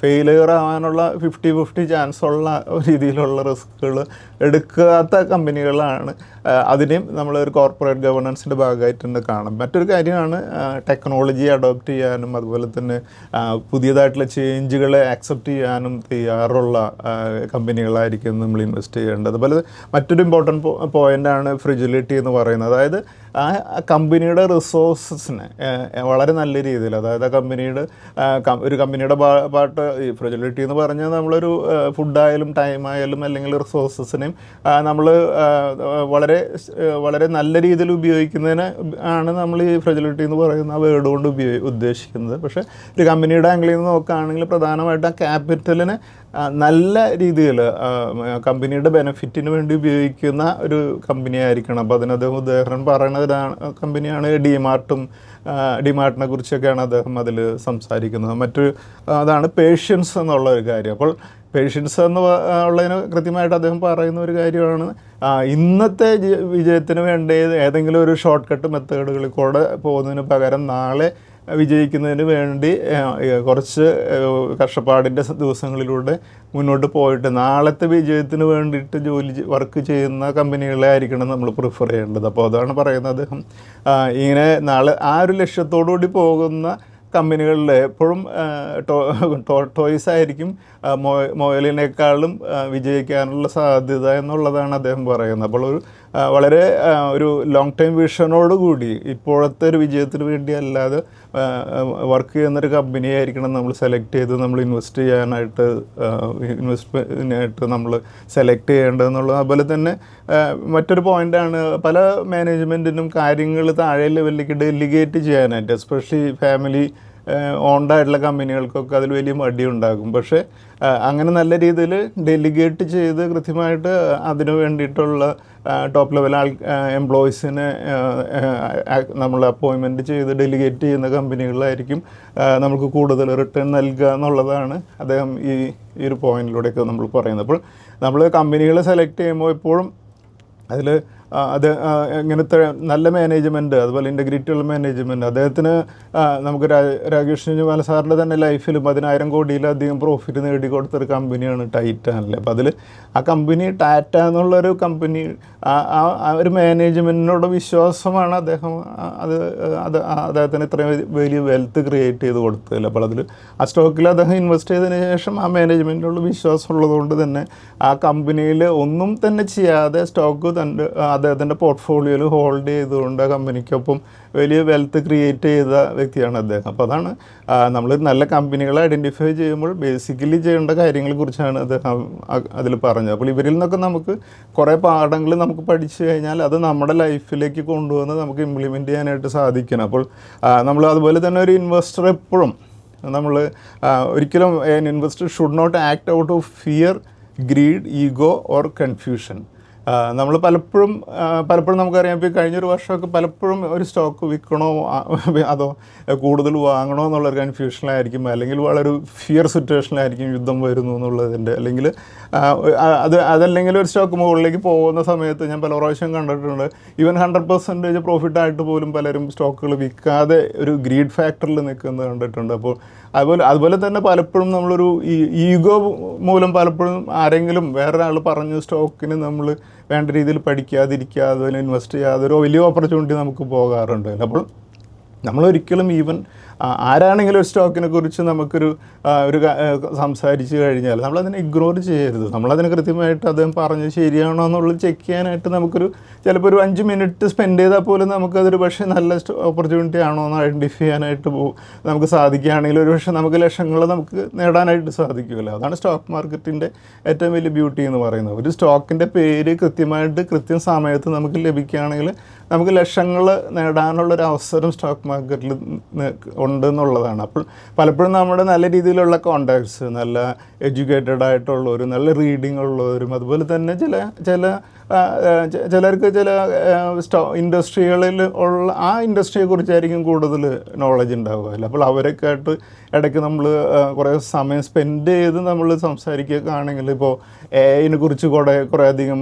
ഫെയിലിയർ ആവാനുള്ള 50-50 ചാൻസ് ഉള്ള രീതിയിലുള്ള റിസ്ക്കുകൾ എടുക്കാത്ത കമ്പനികളാണ്. അതിനെയും നമ്മളൊരു കോർപ്പറേറ്റ് ഗവർണൻസിൻ്റെ ഭാഗമായിട്ട് തന്നെ കാണാം. മറ്റൊരു കാര്യമാണ് ടെക്നോളജി അഡോപ്റ്റ് ചെയ്യാനും അതുപോലെ തന്നെ പുതിയതായിട്ടുള്ള ചേഞ്ചുകളെ ആക്സെപ്റ്റ് ചെയ്യാനും തയ്യാറുള്ള കമ്പനികളായിരിക്കും നമ്മൾ ഇൻവെസ്റ്റ് ചെയ്യേണ്ടത്. അതുപോലെ മറ്റൊരു ഇമ്പോർട്ടൻറ്റ് പോയിൻ്റാണ് ഫ്രിജിലിറ്റി എന്ന് പറയുന്നത്. അതായത് ആ കമ്പനിയുടെ റിസോഴ്സസിനെ വളരെ നല്ല രീതിയിൽ, അതായത് ആ ഒരു കമ്പനിയുടെ പാർട്ട് ഈ ഫ്രിജിലിറ്റി എന്ന് പറഞ്ഞാൽ നമ്മളൊരു ഫുഡായാലും ടൈമായാലും അല്ലെങ്കിൽ റിസോഴ്സസിനെയും നമ്മൾ വളരെ നല്ല രീതിയിൽ ഉപയോഗിക്കുന്നതിന് ആണ് നമ്മൾ ഈ ഫ്രിജിലിറ്റി എന്ന് പറയുന്ന ആ വേർഡ് കൊണ്ട് ഉദ്ദേശിക്കുന്നത്. പക്ഷേ ഒരു കമ്പനിയുടെ ആംഗിളിൽ നിന്ന് നോക്കുകയാണെങ്കിൽ പ്രധാനമായിട്ടും ആ ക്യാപിറ്റലിനെ നല്ല രീതിയിൽ കമ്പനിയുടെ ബെനിഫിറ്റിന് വേണ്ടി ഉപയോഗിക്കുന്ന ഒരു കമ്പനി ആയിരിക്കണം. അപ്പോൾ അദ്ദേഹം ഉദാഹരണം പറയുന്ന കമ്പനിയാണ് ഡിമാർട്ടിനെ കുറിച്ചൊക്കെയാണ് അദ്ദേഹം അതിൽ സംസാരിക്കുന്നത്. മറ്റൊരു അതാണ് പേഷ്യൻസ് എന്നുള്ള ഒരു കാര്യം. അപ്പോൾ പേഷ്യൻസ് ഉള്ളതിന് കൃത്യമായിട്ട് അദ്ദേഹം പറയുന്ന ഒരു കാര്യമാണ്, ഇന്നത്തെ വിജയത്തിന് വേണ്ടി ഏതെങ്കിലും ഒരു ഷോർട്ട് കട്ട് മെത്തേഡുകളിൽ കൂടെ പോകുന്നതിന് പകരം നാളെ വിജയിക്കുന്നതിന് വേണ്ടി കുറച്ച് കഷ്ടപ്പാടിൻ്റെ ദിവസങ്ങളിലൂടെ മുന്നോട്ട് പോയിട്ട് നാളത്തെ വിജയത്തിന് വേണ്ടിയിട്ട് വർക്ക് ചെയ്യുന്ന കമ്പനികളെ ആയിരിക്കണം നമ്മൾ പ്രിഫർ ചെയ്യേണ്ടത്. അപ്പോൾ അതാണ് പറയുന്നത് അദ്ദേഹം, ഇങ്ങനെ നാളെ ആ ഒരു ലക്ഷ്യത്തോടുകൂടി പോകുന്ന കമ്പനികളിൽ എപ്പോഴും ടോയ്സ് ആയിരിക്കും മൊയലിനേക്കാളും വിജയിക്കാനുള്ള സാധ്യത എന്നുള്ളതാണ് അദ്ദേഹം പറയുന്നത്. അപ്പോൾ വളരെ ഒരു ലോങ് ടൈം വിഷനോടുകൂടി ഇപ്പോഴത്തെ ഒരു വിജയത്തിന് വേണ്ടി അല്ലാതെ വർക്ക് ചെയ്യുന്നൊരു കമ്പനിയായിരിക്കണം നമ്മൾ സെലക്ട് ചെയ്ത് നമ്മൾ ഇൻവെസ്റ്റ്മെൻറ്റിനായിട്ട് നമ്മൾ സെലക്ട് ചെയ്യേണ്ടതെന്നുള്ളത്. അതുപോലെ തന്നെ മറ്റൊരു പോയിൻ്റാണ്, പല മാനേജ്മെൻറ്റിനും കാര്യങ്ങൾ താഴെ ലെവലിലേക്ക് ഡെലിഗേറ്റ് ചെയ്യാനായിട്ട്, എസ്പെഷ്യലി ഫാമിലി ഓൺഡായിട്ടുള്ള കമ്പനികൾക്കൊക്കെ അതിൽ വലിയ മടിയുണ്ടാകും. പക്ഷേ അങ്ങനെ നല്ല രീതിയിൽ ഡെലിഗേറ്റ് ചെയ്ത് കൃത്യമായിട്ട് അതിനു വേണ്ടിയിട്ടുള്ള ടോപ്പ് ലെവൽ എംപ്ലോയീസിനെ നമ്മൾ അപ്പോയിൻമെൻറ്റ് ചെയ്ത് ഡെലിഗേറ്റ് ചെയ്യുന്ന കമ്പനികളിലായിരിക്കും നമുക്ക് കൂടുതൽ റിട്ടേൺ നൽകുക എന്നുള്ളതാണ് അദ്ദേഹം ഈ ഒരു പോയിന്റിലൂടെയൊക്കെ നമ്മൾ പറയുന്നത്. അപ്പോൾ നമ്മൾ കമ്പനികളെ സെലക്ട് ചെയ്യുമ്പോൾ എപ്പോഴും അതിൽ ഇങ്ങനത്തെ നല്ല മാനേജ്മെൻറ്റ്, അതുപോലെ ഇൻറ്റഗ്രിറ്റി ഉള്ള മാനേജ്മെൻറ്റ്, അദ്ദേഹത്തിന് നമുക്ക് രാകേഷ് ജുവാല സാറിൻ്റെ തന്നെ ലൈഫിൽ 10,000 കോടിയിലധികം പ്രോഫിറ്റ് നേടിക്കൊടുത്തൊരു കമ്പനിയാണ് ടൈറ്റാനിൽ. അപ്പോൾ അതിൽ ആ കമ്പനി ടാറ്റ എന്നുള്ളൊരു കമ്പനി ആ ഒരു മാനേജ്മെൻറ്റിനോട് വിശ്വാസമാണ് അദ്ദേഹത്തിന് ഇത്രയും വലിയ വെൽത്ത് ക്രിയേറ്റ് ചെയ്ത് കൊടുത്തതിൽ. അപ്പോൾ അതിൽ ആ സ്റ്റോക്കിൽ അദ്ദേഹം ഇൻവെസ്റ്റ് ചെയ്തതിന് ശേഷം ആ മാനേജ്മെൻറ്റിനുള്ള വിശ്വാസം ഉള്ളതുകൊണ്ട് തന്നെ ആ കമ്പനിയിൽ ഒന്നും തന്നെ ചെയ്യാതെ സ്റ്റോക്ക് അദ്ദേഹത്തിൻ്റെ പോർട്ട്ഫോളിയോയിൽ ഹോൾഡ് ചെയ്തുകൊണ്ട് ആ കമ്പനിക്കൊപ്പം വലിയ വെൽത്ത് ക്രിയേറ്റ് ചെയ്ത വ്യക്തിയാണ് അദ്ദേഹം. അപ്പോൾ അതാണ് നമ്മൾ നല്ല കമ്പനികളെ ഐഡൻറ്റിഫൈ ചെയ്യുമ്പോൾ ബേസിക്കലി ചെയ്യേണ്ട കാര്യങ്ങളെക്കുറിച്ചാണ് അദ്ദേഹം അതിൽ പറഞ്ഞത്. അപ്പോൾ ഇവരിൽ നിന്നൊക്കെ നമുക്ക് കുറേ പാഠങ്ങൾ നമുക്ക് പഠിച്ചു കഴിഞ്ഞാൽ അത് നമ്മുടെ ലൈഫിലേക്ക് കൊണ്ടുവന്ന് നമുക്ക് ഇംപ്ലിമെൻറ്റ് ചെയ്യാനായിട്ട് സാധിക്കണം. അപ്പോൾ നമ്മൾ അതുപോലെ തന്നെ ഒരു ഇൻവെസ്റ്റർ എപ്പോഴും നമ്മൾ ഒരിക്കലും investor should not act out of fear, greed, ego or confusion. നമ്മൾ പലപ്പോഴും നമുക്കറിയാം, ഇപ്പോൾ കഴിഞ്ഞൊരു വർഷമൊക്കെ പലപ്പോഴും ഒരു സ്റ്റോക്ക് വിൽക്കണോ അതോ കൂടുതൽ വാങ്ങണോ എന്നുള്ളൊരു കൺഫ്യൂഷനിലായിരിക്കും, അല്ലെങ്കിൽ വളരെ ഫിയർ സിറ്റുവേഷനിലായിരിക്കും യുദ്ധം വരുന്നു എന്നുള്ളതിൻ്റെ, അല്ലെങ്കിൽ അതല്ലെങ്കിൽ ഒരു സ്റ്റോക്ക് മുകളിലേക്ക് പോകുന്ന സമയത്ത് ഞാൻ പല പ്രാവശ്യം കണ്ടിട്ടുണ്ട്, ഈവൻ 100% പ്രോഫിറ്റായിട്ട് പോലും പലരും സ്റ്റോക്കുകൾ വിൽക്കാതെ ഒരു ഗ്രീഡ് ഫാക്ടറിൽ നിൽക്കുന്നത് കണ്ടിട്ടുണ്ട്. അപ്പോൾ അതുപോലെ തന്നെ പലപ്പോഴും നമ്മളൊരു ഈഗോ മൂലം പലപ്പോഴും ആരെങ്കിലും വേറൊരാൾ പറഞ്ഞ സ്റ്റോക്കിന് നമ്മൾ വേണ്ട രീതിയിൽ പഠിക്കാതിരിക്കാതെ അതിൽ ഇൻവെസ്റ്റ് ചെയ്യാതെ ഒരു വലിയ ഓപ്പർച്യൂണിറ്റി നമുക്ക് പോകാറുണ്ട്. അപ്പോൾ നമ്മളൊരിക്കലും ഈവൻ ആരാണെങ്കിലും ഒരു സ്റ്റോക്കിനെ കുറിച്ച് നമുക്കൊരു സംസാരിച്ച് കഴിഞ്ഞാൽ നമ്മളതിനെ ഇഗ്നോർ ചെയ്യരുത്. നമ്മളതിനെ കൃത്യമായിട്ട് അദ്ദേഹം പറഞ്ഞ് ശരിയാണോ എന്നുള്ളത് ചെക്ക് ചെയ്യാനായിട്ട് ചിലപ്പോൾ ഒരു 5 മിനിറ്റ് സ്പെൻഡ് ചെയ്താൽ പോലും നമുക്കതൊരു പക്ഷേ നല്ല ഓപ്പർച്യൂണിറ്റി ആണോ എന്ന് ഐഡൻറ്റിഫൈ ചെയ്യാനായിട്ട് നമുക്ക് സാധിക്കുകയാണെങ്കിൽ ഒരു പക്ഷേ നമുക്ക് ലക്ഷങ്ങൾ നമുക്ക് നേടാനായിട്ട് സാധിക്കുമല്ലോ. അതാണ് സ്റ്റോക്ക് മാർക്കറ്റിൻ്റെ ഏറ്റവും വലിയ ബ്യൂട്ടി എന്ന് പറയുന്നത്. ഒരു സ്റ്റോക്കിൻ്റെ പേര് കൃത്യമായിട്ട് കൃത്യം സമയത്ത് നമുക്ക് ലഭിക്കുകയാണെങ്കിൽ നമുക്ക് ലക്ഷങ്ങൾ നേടാനുള്ളൊരു അവസരം സ്റ്റോക്ക് മാർക്കറ്റിൽ ഉണ്ടെന്നുള്ളതാണ്. അപ്പോൾ പലപ്പോഴും നമ്മുടെ നല്ല രീതിയിലുള്ള കോണ്ടാക്ട്സ്, നല്ല എഡ്യൂക്കേറ്റഡ് ആയിട്ടുള്ളവരും നല്ല റീഡിംഗ് ഉള്ളവരും, അതുപോലെ തന്നെ ചിലർക്ക് ചില ഇൻഡസ്ട്രികളിൽ ഉള്ള ആ ഇൻഡസ്ട്രിയെക്കുറിച്ചായിരിക്കും കൂടുതൽ നോളജ് ഉണ്ടാവുക. അപ്പോൾ അവരൊക്കെ ആയിട്ട് ഇടയ്ക്ക് നമ്മൾ കുറേ സമയം സ്പെൻഡ് ചെയ്ത് നമ്മൾ സംസാരിക്കുകയൊക്കെ ആണെങ്കിൽ, ഇപ്പോൾ AI കുറിച്ച് കുറേ അധികം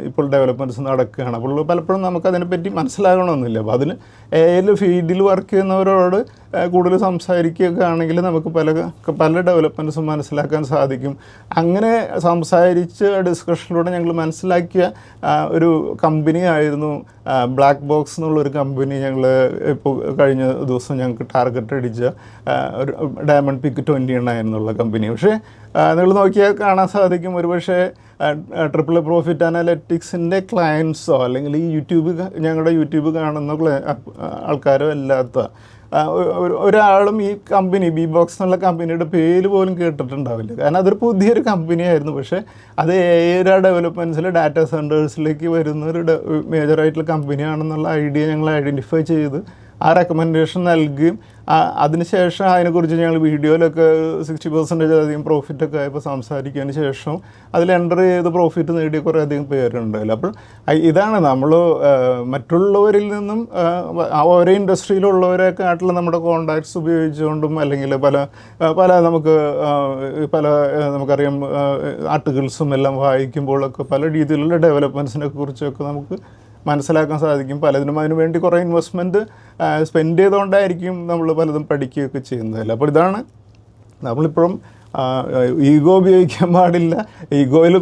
ഇപ്പോൾ ഡെവലപ്മെൻറ്റ്സ് നടക്കുകയാണ്. അപ്പോൾ പലപ്പോഴും നമുക്കതിനെപ്പറ്റി മനസ്സിലാകണമെന്നില്ല. അപ്പോൾ അതിന് AI ഫീൽഡിൽ വർക്ക് ചെയ്യുന്നവരോട് കൂടുതൽ സംസാരിക്കുകയൊക്കെ ആണെങ്കിൽ നമുക്ക് പല ഡെവലപ്മെൻറ്റ്സും മനസ്സിലാക്കാൻ സാധിക്കും. അങ്ങനെ സംസാരിച്ച് ഡിസ്കഷനിലൂടെ ഞങ്ങൾ മനസ്സിലാക്കിയ ഒരു കമ്പനി ആയിരുന്നു ബ്ലാക്ക് ബോക്സ് എന്നുള്ളൊരു കമ്പനി. ഞങ്ങൾ ഇപ്പോൾ കഴിഞ്ഞ ദിവസം ഞങ്ങൾക്ക് ടാർഗറ്റ് അടിച്ച ഒരു ഡയമണ്ട് പിക്ക് 29 എന്നുള്ള കമ്പനി. പക്ഷേ നിങ്ങൾ നോക്കിയാൽ കാണാൻ സാധിക്കും, ഒരുപക്ഷെ ട്രിപ്പിൾ പ്രോഫിറ്റ് അനാലിറ്റിക്സിൻ്റെ ക്ലയൻസോ അല്ലെങ്കിൽ ഈ ഞങ്ങളുടെ യൂട്യൂബ് കാണുന്ന ആൾക്കാരോ അല്ലാത്ത ഒരാളും ഈ കമ്പനി ബോക്സ് എന്നുള്ള കമ്പനിയുടെ പേര് പോലും കേട്ടിട്ടുണ്ടാവില്ല. കാരണം അതൊരു പുതിയൊരു കമ്പനിയായിരുന്നു. പക്ഷേ അത് AI ഡെവലപ്മെൻറ്റ്സിൽ ഡാറ്റാ സെൻറ്റേഴ്സിലേക്ക് വരുന്ന ഒരു മേജറായിട്ടുള്ള കമ്പനിയാണെന്നുള്ള ഐഡിയ ഞങ്ങൾ ഐഡൻറ്റിഫൈ ചെയ്ത് ആ റെക്കമെൻഡേഷൻ നൽകുകയും അതിനുശേഷം അതിനെക്കുറിച്ച് ഞങ്ങൾ വീഡിയോയിലൊക്കെ 60% അധികം പ്രോഫിറ്റൊക്കെ ആയപ്പോൾ സംസാരിക്കുന്നതിന് ശേഷം അതിൽ എൻ്റർ ചെയ്ത് പ്രോഫിറ്റ് നേടിയ കുറേ അധികം പേരുണ്ടല്ലോ. അപ്പോൾ ഇതാണ് നമ്മൾ മറ്റുള്ളവരിൽ നിന്നും ഓരോ ഇൻഡസ്ട്രിയിലുള്ളവരെയൊക്കെ ആയിട്ടുള്ള നമ്മുടെ കോണ്ടാക്ട്സ് ഉപയോഗിച്ചുകൊണ്ടും, അല്ലെങ്കിൽ നമുക്കറിയാം ആർട്ടിക്കിൾസും എല്ലാം വായിക്കുമ്പോഴൊക്കെ പല രീതിയിലുള്ള ഡെവലപ്മെൻറ്റ്സിനെ കുറിച്ചൊക്കെ നമുക്ക് മനസ്സിലാക്കാൻ സാധിക്കും. പലതിനും അതിനു വേണ്ടി കുറേ ഇൻവെസ്റ്റ്മെൻറ്റ് സ്പെൻഡ് ചെയ്തുകൊണ്ടായിരിക്കും നമ്മൾ പലതും പഠിക്കുകയൊക്കെ ചെയ്യുന്നതല്ല. അപ്പോൾ ഇതാണ് നമ്മളിപ്പോഴും ഈഗോ ഉപയോഗിക്കാൻ പാടില്ല. ഈഗോയിൽ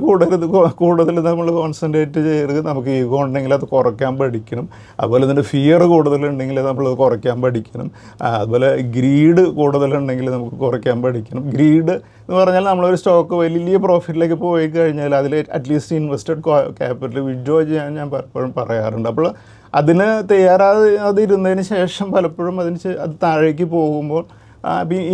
കൂടുതൽ നമ്മൾ കോൺസെൻട്രേറ്റ് ചെയ്യരുത്. നമുക്ക് ഈഗോ ഉണ്ടെങ്കിൽ അത് കുറയ്ക്കാൻ പഠിക്കണം. അതുപോലെ തന്നെ ഫിയർ കൂടുതലുണ്ടെങ്കിൽ നമ്മൾ കുറയ്ക്കാൻ പഠിക്കണം. അതുപോലെ ഗ്രീഡ് കൂടുതലുണ്ടെങ്കിൽ നമുക്ക് കുറയ്ക്കാൻ പഠിക്കണം. ഗ്രീഡ് എന്ന് പറഞ്ഞാൽ നമ്മളൊരു സ്റ്റോക്ക് വലിയ പ്രോഫിറ്റിലേക്ക് പോയി കഴിഞ്ഞാൽ അതിൽ അറ്റ്ലീസ്റ്റ് ഇൻവെസ്റ്റഡ് ക്യാപിറ്റൽ വിഡ്രോ ചെയ്യാൻ ഞാൻ പലപ്പോഴും പറയാറുണ്ട്. അപ്പോൾ അതിന് തയ്യാറാതിരുന്നതിന് ശേഷം പലപ്പോഴും അത് താഴേക്ക് പോകുമ്പോൾ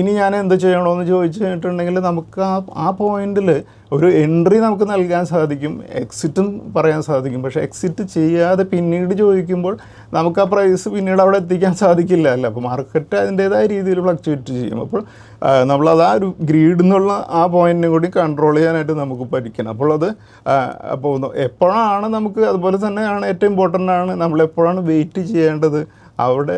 ഇനി ഞാൻ എന്ത് ചെയ്യണമെന്ന് ചോദിച്ചു കഴിഞ്ഞിട്ടുണ്ടെങ്കിൽ നമുക്ക് ആ പോയിന്റിൽ ഒരു എൻട്രി നമുക്ക് നൽകാൻ സാധിക്കും, എക്സിറ്റും പറയാൻ സാധിക്കും. പക്ഷേ എക്സിറ്റ് ചെയ്യാതെ പിന്നീട് ചോദിക്കുമ്പോൾ നമുക്ക് ആ പ്രൈസ് പിന്നീട് അവിടെ എത്തിക്കാൻ സാധിക്കില്ല അല്ല. അപ്പോൾ മാർക്കറ്റ് അതിൻ്റേതായ രീതിയിൽ ഫ്ലക്ച്വേറ്റ് ചെയ്യും. അപ്പോൾ നമ്മളത് ആ ഒരു ഗ്രീഡ് എന്നുള്ള ആ പോയിന്റിനെ കൂടി കൺട്രോൾ ചെയ്യാനായിട്ട് നമുക്ക് പഠിക്കണം. അപ്പോൾ എപ്പോഴാണ് നമുക്ക്, അതുപോലെ തന്നെയാണ് ഏറ്റവും ഇമ്പോർട്ടൻ്റ് ആണ് നമ്മളെപ്പോഴാണ് വെയിറ്റ് ചെയ്യേണ്ടത്. അവിടെ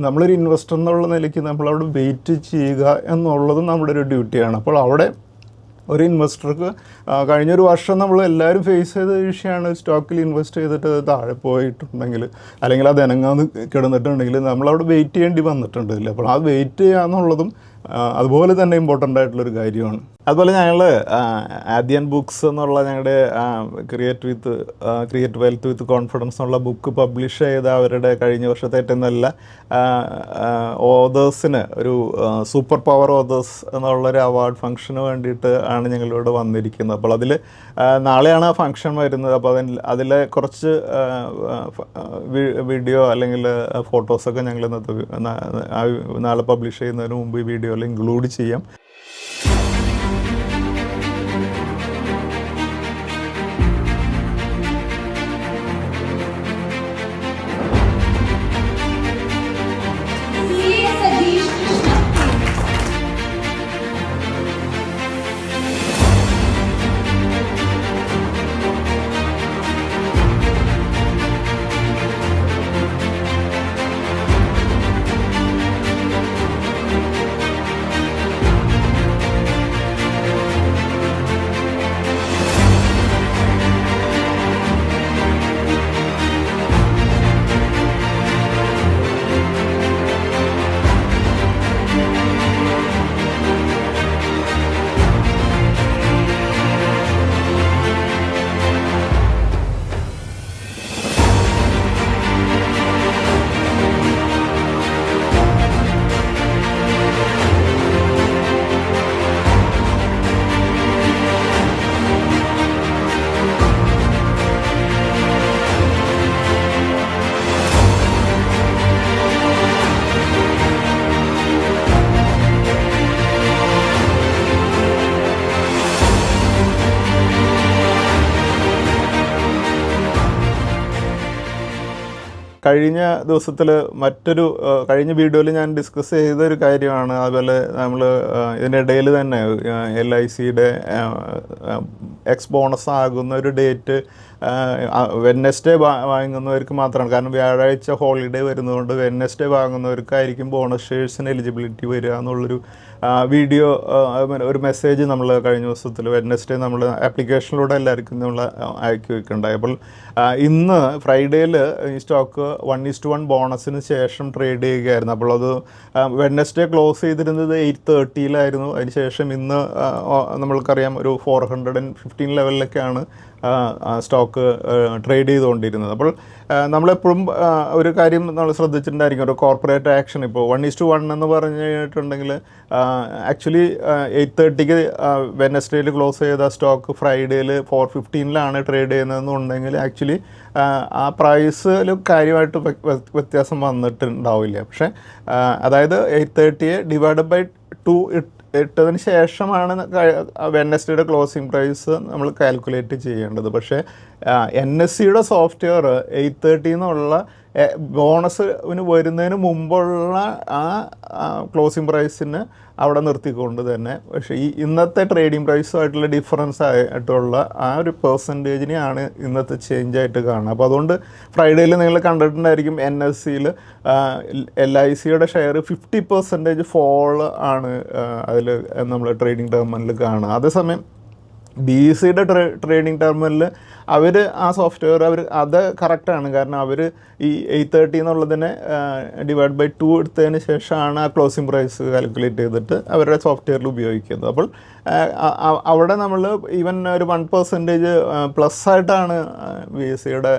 നമ്മളൊരു ഇൻവെസ്റ്റർ എന്നുള്ള നിലയ്ക്ക് നമ്മളവിടെ വെയിറ്റ് ചെയ്യുക എന്നുള്ളതും നമ്മുടെ ഒരു ഡ്യൂട്ടിയാണ്. അപ്പോൾ അവിടെ ഒരു ഇൻവെസ്റ്റർക്ക് കഴിഞ്ഞൊരു വർഷം നമ്മൾ എല്ലാവരും ഫേസ് ചെയ്ത വിഷയമാണ്, സ്റ്റോക്കിൽ ഇൻവെസ്റ്റ് ചെയ്തിട്ട് താഴെ പോയിട്ടുണ്ടെങ്കിൽ അല്ലെങ്കിൽ അത് അനങ്ങാന്ന് കിടന്നിട്ടുണ്ടെങ്കിൽ നമ്മളവിടെ വെയിറ്റ് ചെയ്യേണ്ടി വന്നിട്ടുണ്ടല്ലോ. അപ്പോൾ ആ വെയിറ്റ് ചെയ്യുക എന്നുള്ളതും അതുപോലെ തന്നെ ഇമ്പോർട്ടൻ്റ് ആയിട്ടുള്ളൊരു കാര്യമാണ്. അതുപോലെ ഞങ്ങൾ ആദ്യൻ ബുക്സ് എന്നുള്ള ഞങ്ങളുടെ ക്രിയേറ്റ് വെൽത്ത് വിത്ത് കോൺഫിഡൻസ് എന്നുള്ള ബുക്ക് പബ്ലിഷ് ചെയ്ത അവരുടെ കഴിഞ്ഞ വർഷത്തെ ഏറ്റവും നല്ല ഓതേഴ്സിന് ഒരു സൂപ്പർ പവർ ഓതേഴ്സ് എന്നുള്ളൊരു അവാർഡ് ഫംഗ്ഷന് വേണ്ടിയിട്ട് ആണ് ഞങ്ങളിവിടെ വന്നിരിക്കുന്നത്. അപ്പോൾ അതിൽ നാളെയാണ് ആ ഫംഗ്ഷൻ വരുന്നത്. അപ്പോൾ അതിലെ കുറച്ച് വീഡിയോ അല്ലെങ്കിൽ ഫോട്ടോസൊക്കെ ഞങ്ങൾ നാളെ പബ്ലിഷ് ചെയ്യുന്നതിന് മുമ്പ് ഈ വീഡിയോയിൽ ഇൻക്ലൂഡ് ചെയ്യാം. കഴിഞ്ഞ ദിവസത്തിൽ കഴിഞ്ഞ വീഡിയോയിൽ ഞാൻ ഡിസ്കസ് ചെയ്തൊരു കാര്യമാണ്. അതുപോലെ നമ്മൾ ഇതിനിടയിൽ തന്നെ LICയുടെ എക്സ് ബോണസ് ആകുന്ന ഒരു ഡേറ്റ് വെഡ്നെസ്ഡേ വാങ്ങുന്നവർക്ക് മാത്രമാണ്. കാരണം വ്യാഴാഴ്ച ഹോളിഡേ വരുന്നതുകൊണ്ട് വെഡ്നെസ്ഡേ വാങ്ങുന്നവർക്കായിരിക്കും ബോണസ് ഷെയർസിന് എലിജിബിലിറ്റി വരിക എന്നുള്ളൊരു വീഡിയോ, ഒരു മെസ്സേജ് നമ്മൾ കഴിഞ്ഞ ദിവസത്തിൽ വെഡ്നെസ്ഡേ നമ്മൾ ആപ്ലിക്കേഷനിലൂടെ എല്ലാവർക്കും നമ്മൾ അയക്കി വെക്കുന്നുണ്ടായി. അപ്പോൾ ഇന്ന് ഫ്രൈഡേയിൽ ഈ സ്റ്റോക്ക് 1:1 ബോണസിന് ശേഷം ട്രേഡ് ചെയ്യുകയായിരുന്നു. അപ്പോൾ അത് വെഡ്നെസ്ഡേ ക്ലോസ് ചെയ്തിരുന്നത് 8:30 അതിനുശേഷം ഇന്ന് നമ്മൾക്കറിയാം ഒരു 415 ലെവലിലൊക്കെയാണ് സ്റ്റോക്ക് ട്രേഡ് ചെയ്തുകൊണ്ടിരുന്നത്. അപ്പോൾ നമ്മളെപ്പോഴും ഒരു കാര്യം നമ്മൾ ശ്രദ്ധിച്ചിട്ടുണ്ടായിരിക്കും, ഒരു കോർപ്പറേറ്റ് ആക്ഷൻ ഇപ്പോൾ 1:1 എന്ന് പറഞ്ഞിട്ടുണ്ടെങ്കിൽ ആക്ച്വലി 8:30 വെഡ്നെസ്ഡേയിൽ ക്ലോസ് ചെയ്ത സ്റ്റോക്ക് ഫ്രൈഡേയിൽ 415 ട്രേഡ് ചെയ്യുന്നതെന്നുണ്ടെങ്കിൽ ആക്ച്വലി ആ പ്രൈസിൽ കാര്യമായിട്ട് വ്യത്യാസം വന്നിട്ടുണ്ടാവില്ല. പക്ഷേ അതായത് 8:30 ഡിവൈഡഡ് ബൈ 2 ഇട്ടതിന് ശേഷമാണ് വെഡ്നെസ്ഡേയുടെ ക്ലോസിംഗ് പ്രൈസ് നമ്മൾ കാൽക്കുലേറ്റ് ചെയ്യേണ്ടത്. പക്ഷേ NSEയുടെ സോഫ്റ്റ്വെയർ 8:30 എന്നുള്ള ബോണസിന് വരുന്നതിന് മുമ്പുള്ള ആ ക്ലോസിംഗ് പ്രൈസിന് അവിടെ നിർത്തിക്കൊണ്ട് തന്നെ, പക്ഷേ ഈ ഇന്നത്തെ ട്രേഡിംഗ് പ്രൈസുമായിട്ടുള്ള ഡിഫറൻസ് ആയിട്ടുള്ള ആ ഒരു പെർസെൻറ്റേജിനെയാണ് ഇന്നത്തെ ചേഞ്ച് ആയിട്ട് കാണുക. അപ്പോൾ അതുകൊണ്ട് ഫ്രൈഡേയിൽ നിങ്ങൾ കണ്ടിട്ടുണ്ടായിരിക്കും NSEയിൽ LICയുടെ ഷെയർ 50% ഫോൾ ആണ് അതിൽ നമ്മൾ ട്രേഡിംഗ് ടെർമിനലിൽ കാണുക. അതേസമയം BSEയുടെ ട്രേഡിംഗ് ടെർമിനലിൽ അവർ ആ സോഫ്റ്റ്വെയർ അത് കറക്റ്റാണ്. കാരണം അവർ ഈ 8:30 എന്നുള്ളതിനെ ഡിവൈഡ് ബൈ 2 എടുത്തതിന് ശേഷമാണ് ആ ക്ലോസിംഗ് പ്രൈസ് കാൽക്കുലേറ്റ് ചെയ്തിട്ട് അവരുടെ സോഫ്റ്റ്വെയറിൽ ഉപയോഗിക്കുന്നത്. അപ്പോൾ അവിടെ നമ്മൾ ഈവൻ ഒരു 1% പ്ലസ് ആയിട്ടാണ് BSEയുടെ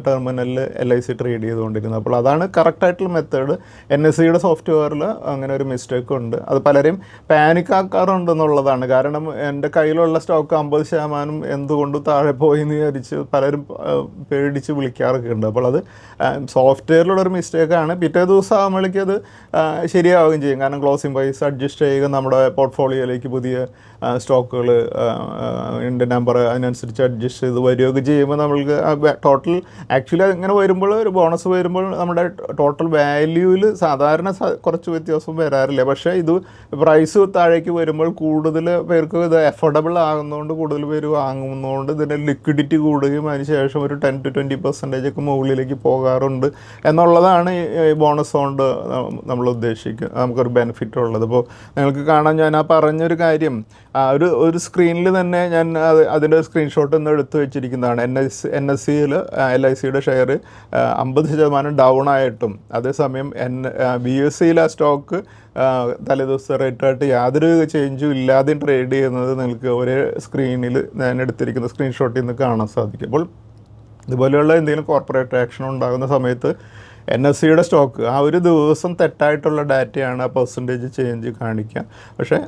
ടെർമിനലിൽ LIC ട്രേഡ് ചെയ്തുകൊണ്ടിരുന്നത്. അപ്പോൾ അതാണ് കറക്റ്റായിട്ടുള്ള മെത്തേഡ്. NSEയുടെ സോഫ്റ്റ്വെയറിൽ അങ്ങനെ ഒരു മിസ്റ്റേക്ക് ഉണ്ട്. അത് പലരെയും പാനിക് ആക്കാറുണ്ടെന്നുള്ളതാണ്. കാരണം എൻ്റെ കയ്യിലുള്ള സ്റ്റോക്ക് 50% എന്തുകൊണ്ട് താഴെ പോയി എന്ന് വിചാരിച്ച് പലരും പേടിച്ച് വിളിക്കാറൊക്കെ ഉണ്ട്. അപ്പോൾ അത് സോഫ്റ്റ്വെയറിലുള്ളൊരു മിസ്റ്റേക്കാണ്. പിറ്റേ ദിവസം ആകുമ്പോഴേക്കും അത് ശരിയാവുകയും ചെയ്യും. കാരണം ക്ലോസിംഗ് പ്രൈസ് അഡ്ജസ്റ്റ് ചെയ്യുക, നമ്മുടെ പോർട്ട്ഫോളിയോയിലേക്ക് പുതിയ സ്റ്റോക്കുകൾ ഇതിൻ്റെ നമ്പർ അതിനനുസരിച്ച് അഡ്ജസ്റ്റ് ചെയ്ത് വരികയൊക്കെ ചെയ്യുമ്പോൾ നമ്മൾക്ക് ടോട്ടൽ ആക്ച്വലി ഇങ്ങനെ വരുമ്പോൾ ഒരു ബോണസ് വരുമ്പോൾ നമ്മുടെ ടോട്ടൽ വാല്യൂവിൽ സാധാരണ കുറച്ച് വ്യത്യാസം വരാറില്ല. പക്ഷേ ഇത് പ്രൈസ് താഴേക്ക് വരുമ്പോൾ കൂടുതൽ പേർക്ക് ഇത് അഫോർഡബിൾ ആകുന്നതുകൊണ്ട് കൂടുതൽ പേര് വാങ്ങുന്നതുകൊണ്ട് ഇതിൻ്റെ ലിക്വിഡിറ്റി കൂടുകയും അതിനുശേഷം ഒരു 10-20% ഒക്കെ മുകളിലേക്ക് പോകാറുണ്ട് എന്നുള്ളതാണ് ഈ ബോണസ് കൊണ്ട് നമ്മൾ ഉദ്ദേശിക്കുക നമുക്കൊരു ബെനിഫിറ്റ് ഉള്ളത്. അപ്പോൾ നിങ്ങൾക്ക് കാണാൻ ഞാൻ ആ പറഞ്ഞൊരു കാര്യം ഒരു സ്ക്രീനിൽ തന്നെ ഞാൻ അതിൻ്റെ സ്ക്രീൻഷോട്ട് ഒന്ന് എടുത്തു വെച്ചിരിക്കുന്നതാണ്. NSEയിൽ LICയുടെ ഷെയർ 50% ഡൗൺ ആയിട്ടും അതേസമയം BSEയിൽ ആ സ്റ്റോക്ക് തലേദിവസം റേറ്റായിട്ട് യാതൊരു ചേഞ്ചും ഇല്ലാതെയും ട്രേഡ് ചെയ്യുന്നത് നിങ്ങൾക്ക് ഒരേ സ്ക്രീനിൽ ഞാൻ എടുത്തിരിക്കുന്ന സ്ക്രീൻഷോട്ടിൽ നിന്ന് കാണാൻ സാധിക്കും. അപ്പോൾ ഇതുപോലെയുള്ള എന്തെങ്കിലും കോർപ്പറേറ്റ് ആക്ഷൻ ഉണ്ടാകുന്ന സമയത്ത് NSEയുടെ സ്റ്റോക്ക് ആ ഒരു ദിവസം തെറ്റായിട്ടുള്ള ഡാറ്റയാണ് ആ പെർസെൻറ്റേജ് ചേഞ്ച് കാണിക്കുക. പക്ഷേ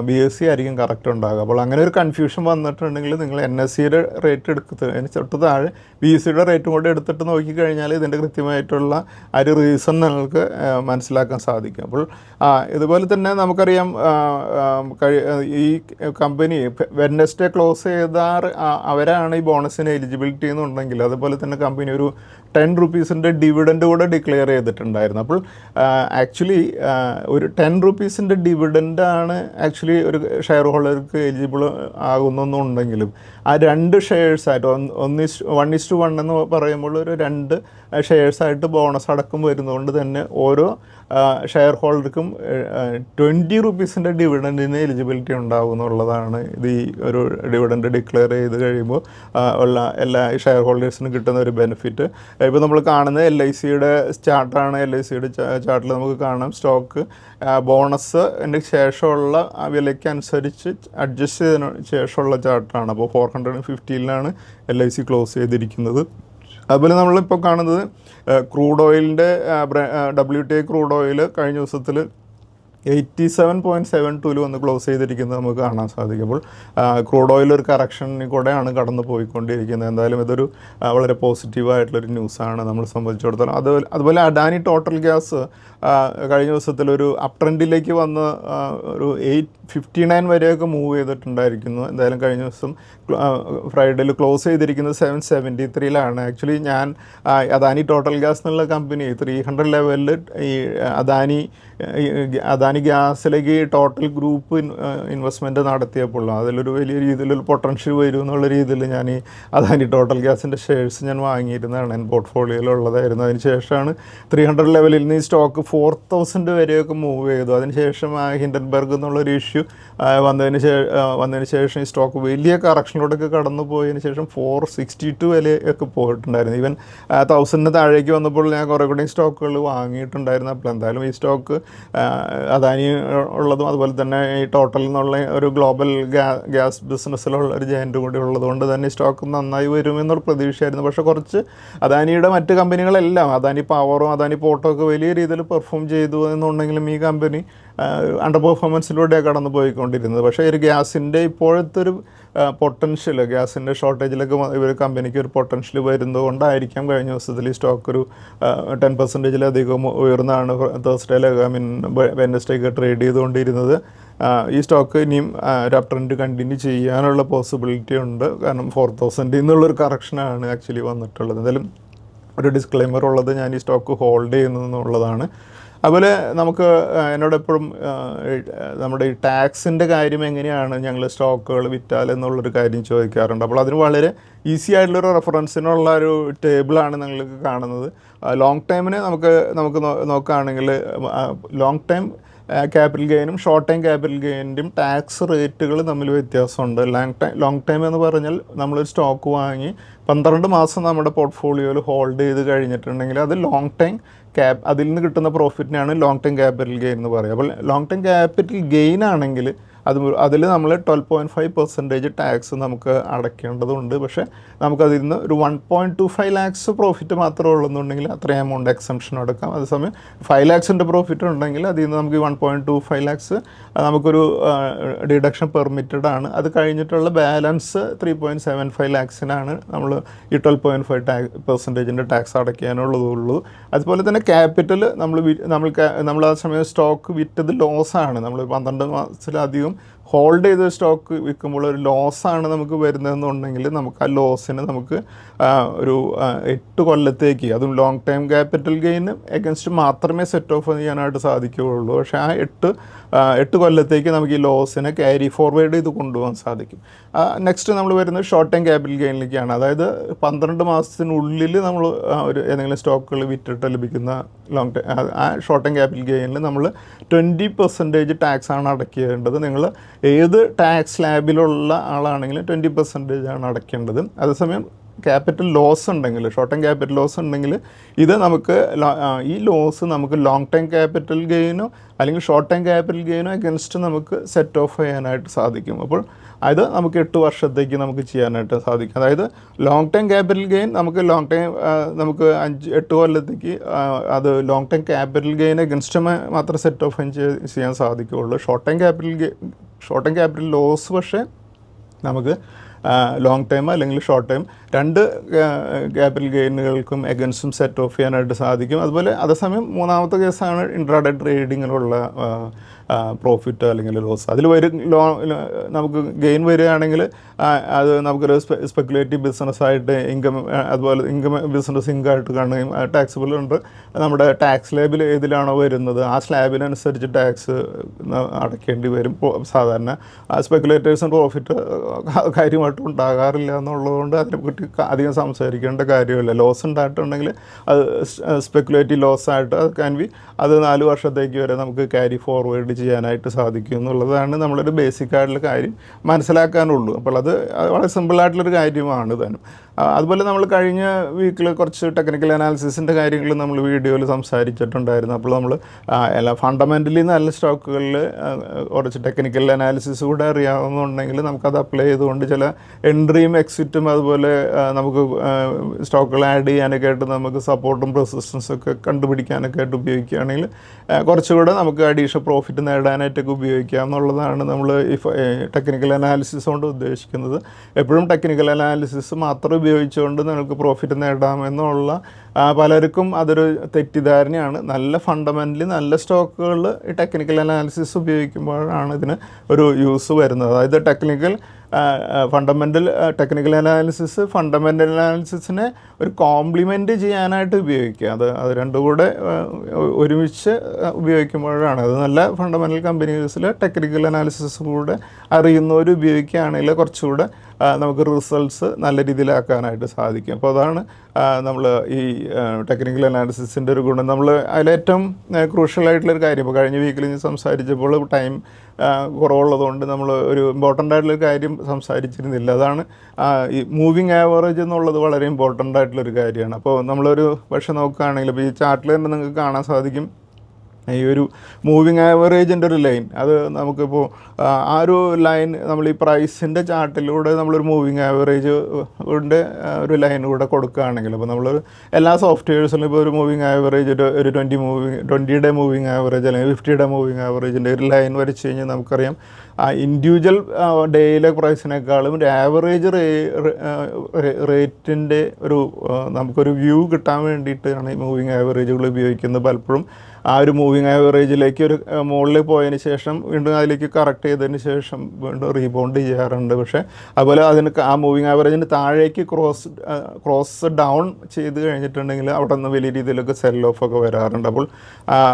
BSE ആയിരിക്കും കറക്റ്റ് ഉണ്ടാകുക. അപ്പോൾ അങ്ങനെ ഒരു കൺഫ്യൂഷൻ വന്നിട്ടുണ്ടെങ്കിൽ നിങ്ങൾ NSEയുടെ റേറ്റ് എടുക്കുന്നതിന് തൊട്ട് താഴെ BSEയുടെ റേറ്റും കൂടെ എടുത്തിട്ട് നോക്കിക്കഴിഞ്ഞാൽ ഇതിൻ്റെ കൃത്യമായിട്ടുള്ള ആ ഒരു റീസൺ നിങ്ങൾക്ക് മനസ്സിലാക്കാൻ സാധിക്കും. അപ്പോൾ ഇതുപോലെ തന്നെ നമുക്കറിയാം ഈ കമ്പനി വെഡ്നെസ്ഡേ ക്ലോസ് ചെയ്താൽ അവരാണ് ഈ ബോണസിന് എലിജിബിലിറ്റി എന്നുണ്ടെങ്കിൽ അതുപോലെ തന്നെ കമ്പനി ഒരു 10 rupees ഡിവിഡൻഡ് കൂടെ ഡിക്ലെയർ ചെയ്തിട്ടുണ്ടായിരുന്നു. അപ്പോൾ ആക്ച്വലി ഒരു 10 rupees ഡിവിഡൻഡാണ് ആക്ച്വലി ഒരു ഷെയർ ഹോൾഡർക്ക് എലിജിബിൾ ആകുന്നെന്നുണ്ടെങ്കിലും ആ 2 ഷെയർസായിട്ട് 1:1 എന്ന് പറയുമ്പോൾ ഒരു 2 ഷെയർസായിട്ട് ബോണസ് അടക്കം വരുന്നതുകൊണ്ട് തന്നെ ഓരോ ഷെയർ ഹോൾഡർക്കും 20 rupees ഡിവിഡൻറ്റിന് എലിജിബിലിറ്റി ഉണ്ടാകും എന്നുള്ളതാണ് ഇത്. ഈ ഒരു ഡിവിഡൻഡ് ഡിക്ലെയർ ചെയ്ത് കഴിയുമ്പോൾ ഉള്ള എല്ലാ ഷെയർ ഹോൾഡേഴ്സിനും കിട്ടുന്ന ഒരു ബെനിഫിറ്റ്. ഇപ്പോൾ നമ്മൾ കാണുന്നത് LICയുടെ ചാർട്ടാണ്. LICയുടെ ചാർട്ടിൽ നമുക്ക് കാണാം സ്റ്റോക്ക് ബോണസിൻ്റെ ശേഷമുള്ള വിലയ്ക്ക് അനുസരിച്ച് അഡ്ജസ്റ്റ് ചെയ്തതിന് ശേഷമുള്ള ചാർട്ടാണ്. അപ്പോൾ 415 LIC ക്ലോസ് ചെയ്തിരിക്കുന്നത്. അതുപോലെ നമ്മളിപ്പോൾ കാണുന്നത് ക്രൂഡ് ഓയിലിൻ്റെ WTI ക്രൂഡ് ഓയിൽ കഴിഞ്ഞ ദിവസത്തിൽ 87.72 വന്ന് ക്ലോസ് ചെയ്തിരിക്കുന്നത് നമുക്ക് കാണാൻ സാധിക്കും. അപ്പോൾ ക്രൂഡ് ഓയിൽ ഒരു കറക്ഷനിൽ കൂടെയാണ് കടന്നു പോയിക്കൊണ്ടിരിക്കുന്നത്. എന്തായാലും ഇതൊരു വളരെ പോസിറ്റീവായിട്ടുള്ളൊരു ന്യൂസാണ് നമ്മളെ സംബന്ധിച്ചിടത്തോളം. അതുപോലെ അഡാനി ടോട്ടൽ ഗ്യാസ് കഴിഞ്ഞ ദിവസത്തിലൊരു അപ് ട്രെൻഡിലേക്ക് വന്ന് ഒരു 859 വരെയൊക്കെ മൂവ് ചെയ്തിട്ടുണ്ടായിരിക്കുന്നു. എന്തായാലും കഴിഞ്ഞ ദിവസം ഫ്രൈഡേയിൽ ക്ലോസ് ചെയ്തിരിക്കുന്നത് 773ലാണ്. ആക്ച്വലി ഞാൻ അദാനി ടോട്ടൽ ഗ്യാസ് എന്നുള്ള കമ്പനി 300 ലെവലിൽ ഈ അദാനി ഗ്യാസിലേക്ക് ടോട്ടൽ ഗ്രൂപ്പ് ഇൻവെസ്റ്റ്മെൻറ്റ് നടത്തിയപ്പോൾ അതിലൊരു വലിയ രീതിയിലൊരു പൊട്ടൻഷ്യൽ വരും എന്നുള്ള രീതിയിൽ ഞാൻ ഈ അദാനി ടോട്ടൽ ഗ്യാസിൻ്റെ ഷെയർസ് ഞാൻ വാങ്ങിയിരുന്നതാണ്. എൻ്റെ പോർട്ട്ഫോളിയോയിലുള്ളതായിരുന്നു. അതിന് ശേഷമാണ് 300 ലെവലിൽ നിന്ന് ഈ സ്റ്റോക്ക് 4000 വരെയൊക്കെ മൂവ് ചെയ്തു. അതിനുശേഷം ഹിൻഡൻബർഗ് എന്നുള്ളൊരു ഇഷ്യൂ വന്നതിന് ശേഷം ഈ സ്റ്റോക്ക് വലിയ കറക്ഷനിലൂടെയൊക്കെ കടന്നു പോയതിന് ശേഷം 462 വരെയൊക്കെ പോയിട്ടുണ്ടായിരുന്നു. ഈവൻ 1000 താഴേക്ക് വന്നപ്പോൾ ഞാൻ കുറേ കൂടി സ്റ്റോക്കുകൾ വാങ്ങിയിട്ടുണ്ടായിരുന്നു. അപ്പോൾ എന്തായാലും ഈ സ്റ്റോക്ക് അദാനി ഉള്ളതും അതുപോലെ തന്നെ ഈ ടോട്ടൽ എന്നുള്ള ഒരു ഗ്ലോബൽ ഗ്യാസ് ബിസിനസ്സിലുള്ള ഒരു ജയൻ്റ് കൂടി ഉള്ളതുകൊണ്ട് തന്നെ സ്റ്റോക്ക് നന്നായി വരുമെന്നുള്ള പ്രതീക്ഷയായിരുന്നു. പക്ഷേ കുറച്ച് അദാനിയുടെ മറ്റ് കമ്പനികളെല്ലാം അദാനി പവറും അദാനി പോർട്ടും ഒക്കെ വലിയ രീതിയിൽ പെർഫോം ചെയ്തു എന്നുണ്ടെങ്കിലും ഈ കമ്പനി അണ്ടർ പെർഫോമൻസിലൂടെയാണ് കടന്നു പോയിക്കൊണ്ടിരുന്നത്. പക്ഷേ ഒരു ഗ്യാസിൻ്റെ ഇപ്പോഴത്തെ ഒരു പൊട്ടൻഷ്യൽ ഗ്യാസിൻ്റെ ഷോർട്ടേജിലൊക്കെ ഇവർ കമ്പനിക്ക് ഒരു പൊട്ടൻഷ്യൽ വരുന്നതുകൊണ്ടായിരിക്കാം കഴിഞ്ഞ ദിവസത്തിൽ ഈ സ്റ്റോക്ക് ഒരു 10%-ലധികം ഉയർന്നാണ് തേഴ്സ്ഡേയിലൊക്കെ വെഡ്നെസ്ഡേയൊക്കെ ട്രേഡ് ചെയ്തുകൊണ്ടിരുന്നത്. ഈ സ്റ്റോക്ക് ഇനിയും ഒരു അപ് ട്രെൻഡ് കണ്ടിന്യൂ ചെയ്യാനുള്ള പോസിബിലിറ്റി ഉണ്ട്. കാരണം 4000 നിന്നുള്ളൊരു കറക്ഷനാണ് ആക്ച്വലി വന്നിട്ടുള്ളത്. എന്തായാലും ഒരു ഡിസ്ക്ലെയിമർ ഉള്ളത് ഞാൻ ഈ സ്റ്റോക്ക് ഹോൾഡ് ചെയ്യുന്നു എന്നുള്ളതാണ്. അതുപോലെ നമുക്ക് എന്നോട് എപ്പോഴും നമ്മുടെ ഈ ടാക്സിൻ്റെ കാര്യം എങ്ങനെയാണ് ഞങ്ങൾ സ്റ്റോക്കുകൾ വിറ്റാൽ എന്നുള്ളൊരു കാര്യം ചോദിക്കാറുണ്ട്. അപ്പോൾ അതിന് വളരെ ഈസി ആയിട്ടുള്ളൊരു റെഫറൻസിനുള്ള ഒരു ടേബിളാണ് നിങ്ങൾക്ക് കാണുന്നത്. ലോങ് ടൈമിന് നമുക്ക് നോക്കുകയാണെങ്കിൽ ലോങ് ടൈം ക്യാപിറ്റൽ ഗെയിനും ഷോർട്ട് ടൈം ക്യാപിറ്റൽ ഗെയിനിൻ്റെയും ടാക്സ് റേറ്റുകൾ തമ്മിൽ വ്യത്യാസമുണ്ട്. ലോങ് ടൈം എന്ന് പറഞ്ഞാൽ നമ്മളൊരു സ്റ്റോക്ക് വാങ്ങി 12 മാസം നമ്മുടെ പോർട്ട്ഫോളിയോയിൽ ഹോൾഡ് ചെയ്ത് കഴിഞ്ഞിട്ടുണ്ടെങ്കിൽ അത് ലോങ് ടൈം അതിൽ നിന്ന് കിട്ടുന്ന പ്രോഫിറ്റിനാണ് ലോങ് ടൈം ക്യാപിറ്റൽ ഗെയിൻ എന്ന് പറയുക. അപ്പോൾ ലോങ് ടൈം ക്യാപിറ്റൽ ഗെയിൻ ആണെങ്കിൽ അതിൽ നമ്മൾ 12.5% ടാക്സ് നമുക്ക് അടയ്ക്കേണ്ടതുണ്ട്. പക്ഷേ നമുക്കതിൽ നിന്ന് ഒരു 1.25 lakhs പ്രോഫിറ്റ് മാത്രമേ ഉള്ളെന്നുണ്ടെങ്കിൽ അത്രയും എമൗണ്ട് എക്സംഷൻ അടക്കാം. അതേസമയം 5 lakhs പ്രോഫിറ്റ് ഉണ്ടെങ്കിൽ അതിൽ നിന്ന് നമുക്ക് 1.25 lakhs നമുക്കൊരു ഡിഡക്ഷൻ പെർമിറ്റഡ് ആണ്. അത് കഴിഞ്ഞിട്ടുള്ള ബാലൻസ് 3.75 lakhsനാണ് നമ്മൾ ഈ 12.5% ടാക്സ് അടയ്ക്കാനുള്ളതുള്ളൂ. അതുപോലെ തന്നെ ക്യാപിറ്റൽ നമ്മൾ ആ സമയം സ്റ്റോക്ക് വിറ്റത് ലോസാണ്. നമ്മൾ 12 മാസത്തിലധികം ഹോൾഡ് ചെയ്ത സ്റ്റോക്ക് വിൽക്കുമ്പോൾ ഒരു ലോസാണ് നമുക്ക് വരുന്നതെന്നുണ്ടെങ്കിൽ നമുക്ക് ആ ലോസിന് നമുക്ക് ഒരു 8 കൊല്ലത്തേക്ക്, അതും long time capital gain against മാത്രമേ സെറ്റ് ഓഫ് ചെയ്യാനായിട്ട് സാധിക്കുകയുള്ളൂ. പക്ഷേ ആ 8 കൊല്ലത്തേക്ക് നമുക്ക് ഈ ലോസിനെ ക്യാരി ഫോർവേഡ് ചെയ്ത് കൊണ്ടുപോകാൻ സാധിക്കും. നെക്സ്റ്റ് നമ്മൾ വരുന്നത് ഷോർട്ട് ടൈം ക്യാപിറ്റൽ ഗെയിനിലേക്കാണ്. അതായത് 12 മാസത്തിനുള്ളിൽ നമ്മൾ ഏതെങ്കിലും സ്റ്റോക്കുകൾ വിറ്റിട്ട് ലഭിക്കുന്ന ലോങ് ടൈം ആ ഷോർട്ട് ടൈം ക്യാപിറ്റൽ ഗെയിനിൽ നമ്മൾ 20% ടാക്സാണ് അടയ്ക്കേണ്ടത്. നിങ്ങൾ ഏത് ടാക്സ് സ്ലാബിലുള്ള ആളാണെങ്കിലും 20% ആണ് അടയ്ക്കേണ്ടത്. അതേസമയം ക്യാപിറ്റൽ ലോസ് ഉണ്ടെങ്കിൽ, ഷോർട്ട് ടൈം ക്യാപിറ്റൽ ലോസ് ഉണ്ടെങ്കിൽ ഇത് നമുക്ക് ഈ ലോസ് നമുക്ക് ലോങ് ടൈം ക്യാപിറ്റൽ ഗെയിനോ അല്ലെങ്കിൽ ഷോർട്ട് ടൈം ക്യാപിറ്റൽ ഗെയിനോ അഗൻസ്റ്റ് നമുക്ക് സെറ്റ് ഓഫ് ചെയ്യാനായിട്ട് സാധിക്കും. അപ്പോൾ അത് നമുക്ക് 8 വർഷത്തേക്ക് നമുക്ക് ചെയ്യാനായിട്ട് സാധിക്കും. അതായത് ലോങ് ടൈം ക്യാപിറ്റൽ ഗെയിൻ നമുക്ക് നമുക്ക് 8 കൊല്ലത്തേക്ക് അത് long time capital gain against മാത്രം സെറ്റ് ഓഫ് ചെയ്യാൻ സാധിക്കുകയുള്ളൂ. ഷോർട്ട് ടൈം ക്യാപിറ്റൽ ലോസ് പക്ഷേ നമുക്ക് ലോങ് ടൈം അല്ലെങ്കിൽ ഷോർട്ട് ടൈം രണ്ട് ക്യാപിറ്റൽ ഗെയിനുകൾക്കും എഗൻസ്റ്റും സെറ്റ് ഓഫ് ചെയ്യാനായിട്ട് സാധിക്കും. അതുപോലെ അതേസമയം മൂന്നാമത്തെ കേസാണ് ഇൻട്രാഡേ ട്രേഡിങ്ങിലുള്ള പ്രോഫിറ്റ് അല്ലെങ്കിൽ ലോസ്. അതിൽ നമുക്ക് ഗെയിൻ വരികയാണെങ്കിൽ അത് നമുക്കൊരു സ്പെക്കുലേറ്റീവ് ബിസിനസ്സായിട്ട് അതുപോലെ ബിസിനസ് ഇൻകമായിട്ട് കാണുകയും ടാക്സിബിൾ ഉണ്ട്. നമ്മുടെ ടാക്സ് സ്ലാബിൽ ഏതിലാണോ വരുന്നത് ആ സ്ലാബിനനുസരിച്ച് ടാക്സ് അടയ്ക്കേണ്ടി വരും. സാധാരണ സ്പെക്കുലേറ്റേഴ്സിന് പ്രോഫിറ്റ് കാര്യമായിട്ട് ഉണ്ടാകാറില്ല എന്നുള്ളതുകൊണ്ട് അതിനെപ്പറ്റി അധികം സംസാരിക്കേണ്ട കാര്യമില്ല. ലോസ് ഉണ്ടായിട്ടുണ്ടെങ്കിൽ അത് സ്പെക്കുലേറ്റീവ് ലോസായിട്ട് അത് 4 വർഷത്തേക്ക് വരെ നമുക്ക് ക്യാരി ഫോർവേഡ് ചെയ്യാനായിട്ട് സാധിക്കും എന്നുള്ളതാണ് നമ്മളൊരു ബേസിക് ആയിട്ടുള്ള കാര്യം മനസ്സിലാക്കാനുള്ളൂ. അപ്പോൾ അത് വളരെ സിമ്പിളായിട്ടുള്ളൊരു കാര്യമാണ് താനും. അതുപോലെ നമ്മൾ കഴിഞ്ഞ വീക്കിൽ കുറച്ച് ടെക്നിക്കൽ അനാലിസിസിൻ്റെ കാര്യങ്ങൾ നമ്മൾ വീഡിയോയിൽ സംസാരിച്ചിട്ടുണ്ടായിരുന്നു. അപ്പോൾ നമ്മൾ എല്ലാ ഫണ്ടമെൻ്റലി നല്ല സ്റ്റോക്കുകളിൽ കുറച്ച് ടെക്നിക്കൽ അനാലിസിസ് കൂടെ അറിയാവുന്നുണ്ടെങ്കിൽ നമുക്കത് അപ്ലൈ ചെയ്തുകൊണ്ട് ചില എൻട്രിയും എക്സിറ്റും അതുപോലെ നമുക്ക് സ്റ്റോക്കുകൾ ആഡ് ചെയ്യാനൊക്കെ ആയിട്ട് നമുക്ക് സപ്പോർട്ടും റെസിസ്റ്റൻസും ഒക്കെ കണ്ടുപിടിക്കാനൊക്കെ ആയിട്ട് ഉപയോഗിക്കുകയാണെങ്കിൽ കുറച്ചുകൂടെ നമുക്ക് അഡീഷണൽ പ്രോഫിറ്റ് നേടാനായിട്ടൊക്കെ ഉപയോഗിക്കാം എന്നുള്ളതാണ് നമ്മൾ ഈ ടെക്നിക്കൽ അനാലിസിസ് കൊണ്ട് ഉദ്ദേശിക്കുന്നത്. എപ്പോഴും ടെക്നിക്കൽ അനാലിസിസ് മാത്രം ഉപയോഗിച്ചുകൊണ്ട് നിങ്ങൾക്ക് പ്രോഫിറ്റ് നേടാമെന്നുള്ള പലർക്കും അതൊരു തെറ്റിദ്ധാരണയാണ്. നല്ല ഫണ്ടമെൻ്റലി നല്ല സ്റ്റോക്കുകൾ ഈ ടെക്നിക്കൽ അനാലിസിസ് ഉപയോഗിക്കുമ്പോഴാണ് ഇതിന് ഒരു യൂസ് വരുന്നത്. അതായത് ടെക്നിക്കൽ അനാലിസിസിനെ ഒരു കോംപ്ലിമെൻറ്റ് ചെയ്യാനായിട്ട് ഉപയോഗിക്കുക. അത് രണ്ടും കൂടെ ഒരുമിച്ച് ഉപയോഗിക്കുമ്പോഴാണ് അത് നല്ല ഫണ്ടമെൻ്റൽ കമ്പനീസിൽ ടെക്നിക്കൽ അനാലിസിസ് കൂടെ അറിയുന്നവർ ഉപയോഗിക്കുകയാണെങ്കിൽ കുറച്ചുകൂടെ നമുക്ക് റിസൾട്ട്സ് നല്ല രീതിയിലാക്കാനായിട്ട് സാധിക്കും. അപ്പോൾ അതാണ് നമ്മൾ ഈ ടെക്നിക്കൽ അനാലിസിസിൻ്റെ ഒരു ഗുണം. നമ്മൾ അതിലേറ്റവും ക്രൂഷ്യലായിട്ടുള്ളൊരു കാര്യം ഇപ്പോൾ കഴിഞ്ഞ വീക്കിൽ സംസാരിച്ചപ്പോൾ ടൈം കുറവുള്ളതുകൊണ്ട് നമ്മൾ ഒരു ഇമ്പോർട്ടൻ്റ് ആയിട്ടുള്ളൊരു കാര്യം സംസാരിച്ചിരുന്നില്ല. അതാണ് ഈ മൂവിങ് ആവറേജ് എന്നുള്ളത് വളരെ ഇമ്പോർട്ടൻ്റ് ആയിട്ടുള്ളൊരു കാര്യമാണ്. അപ്പോൾ നമ്മളൊരു പക്ഷെ നോക്കുകയാണെങ്കിൽ ഇപ്പോൾ ഈ ചാർട്ടിൽ തന്നെ നിങ്ങൾക്ക് കാണാൻ സാധിക്കും ഈ ഒരു മൂവിങ് ആവറേജിൻ്റെ ഒരു ലൈൻ. അത് നമുക്കിപ്പോൾ ആ ഒരു ലൈൻ നമ്മൾ ഈ പ്രൈസിൻ്റെ ചാർട്ടിലൂടെ നമ്മളൊരു മൂവിങ് ആവറേജ് ഒരു ലൈൻ കൂടെ കൊടുക്കുകയാണെങ്കിൽ അപ്പോൾ നമ്മൾ എല്ലാ സോഫ്റ്റ്വെയർസിലും ഇപ്പോൾ ഒരു മൂവിങ് ആവറേജ് ഒരു 20 മൂവിങ് ആവറേജ് അല്ലെങ്കിൽ 50 മൂവിങ് ആവറേജിൻ്റെ ഒരു ലൈൻ വരച്ച് കഴിഞ്ഞാൽ നമുക്കറിയാം ഇൻഡിവിജ്വൽ ഡേയിലെ പ്രൈസിനേക്കാളും ഒരു ആവറേജ് റേറ്റിൻ്റെ നമുക്കൊരു വ്യൂ കിട്ടാൻ വേണ്ടിയിട്ടാണ് ഈ മൂവിങ് ആവറേജുകൾ ഉപയോഗിക്കുന്നത്. പലപ്പോഴും ആ ഒരു മൂവിങ് ആവറേജിലേക്ക് ഒരു മുകളിൽ പോയതിന് ശേഷം വീണ്ടും അതിലേക്ക് കറക്റ്റ് ചെയ്തതിന് ശേഷം വീണ്ടും റീബൗണ്ട് ചെയ്യാറുണ്ട്. പക്ഷേ അതുപോലെ ആ മൂവിങ് ആവറേജിന് താഴേക്ക് ക്രോസ് ഡൗൺ ചെയ്ത് കഴിഞ്ഞിട്ടുണ്ടെങ്കിൽ അവിടെ നിന്ന് വലിയ രീതിയിലൊക്കെ സെൽ ഓഫ് ഒക്കെ വരാറുണ്ട്. അപ്പോൾ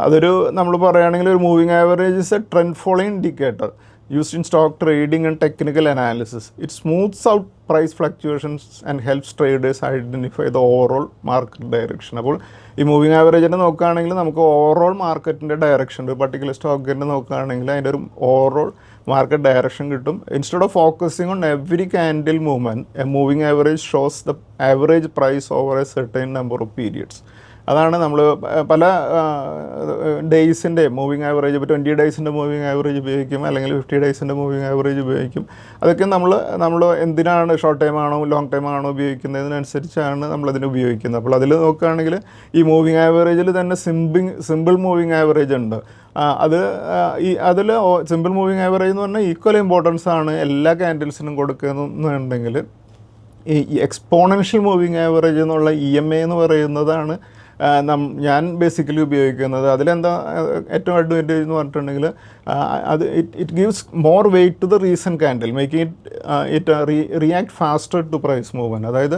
അതൊരു നമ്മൾ പറയുകയാണെങ്കിൽ ഒരു moving average is A trend following indicator used in stock trading and technical analysis. It smooths out price fluctuations and helps traders identify the overall market direction. അപ്പോൾ ഈ മൂവിങ് ആവറേജിനെ നോക്കുകയാണെങ്കിൽ നമുക്ക് ഓവറോൾ മാർക്കറ്റിൻ്റെ ഡയറക്ഷൻ ഒരു പർട്ടിക്കുലർ സ്റ്റോക്കിൻ്റെ നോക്കുകയാണെങ്കിൽ അതിൻ്റെ ഒരു ഓവറോൾ മാർക്കറ്റ് ഡയറക്ഷൻ കിട്ടും. Instead of focusing on every candle movement a moving average shows the average price over a certain number of periods. അതാണ് നമ്മൾ പല ഡേയ്സിൻ്റെ മൂവിങ് ആവറേജ് ഇപ്പോൾ 20 ഡേയ്സിൻ്റെ മൂവിങ് ആവറേജ് ഉപയോഗിക്കും, അല്ലെങ്കിൽ 50 ഡേയ്സിൻ്റെ മൂവിങ് ആവറേജ് ഉപയോഗിക്കും. അതൊക്കെ നമ്മൾ എന്തിനാണ് ഷോർട്ട് ടൈം ആണോ ലോങ് ടൈം ആണോ ഉപയോഗിക്കുന്നതിനനുസരിച്ചാണ് നമ്മളതിന് ഉപയോഗിക്കുന്നത്. അപ്പോൾ അതിൽ നോക്കുകയാണെങ്കിൽ ഈ മൂവിങ് ആവറേജിൽ തന്നെ സിമ്പിൾ മൂവിങ് ആവറേജ് ഉണ്ട്. അതിൽ സിമ്പിൾ മൂവിങ് ആവറേജ് എന്ന് പറഞ്ഞാൽ ഈക്വൽ ഇമ്പോർട്ടൻസ് ആണ് എല്ലാ ക്യാൻഡിൽസിനും കൊടുക്കുന്നുണ്ടെങ്കിൽ ഈ എക്സ്പോണൻഷ്യൽ മൂവിങ് ആവറേജ് എന്നുള്ള EMA എന്ന് പറയുന്നതാണ് ഞാൻ ബേസിക്കലി ഉപയോഗിക്കുന്നത്. അതിലെന്താ ഏറ്റവും അഡ്വാൻറ്റേജ് എന്ന് പറഞ്ഞിട്ടുണ്ടെങ്കിൽ it gives more weight to the recent candle, making it react faster to price movement. അതായത്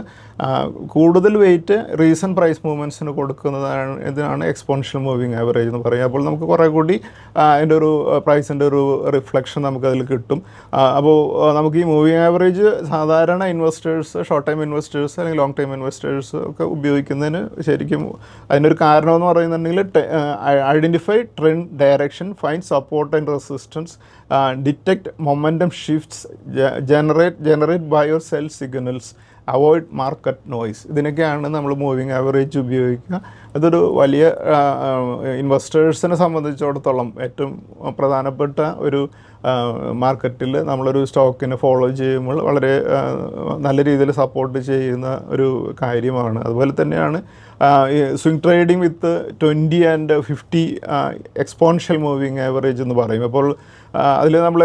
കൂടുതൽ വെയിറ്റ് റീസെൻറ്റ് പ്രൈസ് മൂവ്മെൻറ്റ്സിന് കൊടുക്കുന്നതാണ് ഇതിനാണ് എക്സ്പോണൻഷ്യൽ മൂവിങ് ആവറേജ് എന്ന് പറയുക. അപ്പോൾ നമുക്ക് കുറേ കൂടി അതിൻ്റെ ഒരു പ്രൈസിൻ്റെ ഒരു റിഫ്ലക്ഷൻ നമുക്കതിൽ കിട്ടും. അപ്പോൾ നമുക്ക് ഈ മൂവിങ് ആവറേജ് സാധാരണ ഇൻവെസ്റ്റേഴ്സ്, ഷോർട്ട് ടൈം ഇൻവെസ്റ്റേഴ്സ് അല്ലെങ്കിൽ ലോങ് ടൈം ഇൻവെസ്റ്റേഴ്സ് ഒക്കെ ഉപയോഗിക്കുന്നതിന് ശരിക്കും അതിനൊരു കാരണം എന്ന് പറയുന്നുണ്ടെങ്കിൽ identify trend direction, find support and resistance, detect momentum shifts, generate buy or sell signals, avoid market noise. ഇതിനൊക്കെയാണ് നമ്മൾ മൂവിങ് ആവറേജ് ഉപയോഗിക്കുക. അതൊരു വലിയ ഇൻവെസ്റ്റേഴ്സിനെ സംബന്ധിച്ചിടത്തോളം ഏറ്റവും പ്രധാനപ്പെട്ട ഒരു മാർക്കറ്റിൽ നമ്മളൊരു സ്റ്റോക്കിനെ ഫോളോ ചെയ്യുമ്പോൾ വളരെ നല്ല രീതിയിൽ സപ്പോർട്ട് ചെയ്യുന്ന ഒരു കാര്യമാണ്. അതുപോലെ തന്നെയാണ് ഈ swing trading with 20 and 50 exponential moving average എന്ന് പറയും. അപ്പോൾ അതിൽ നമ്മൾ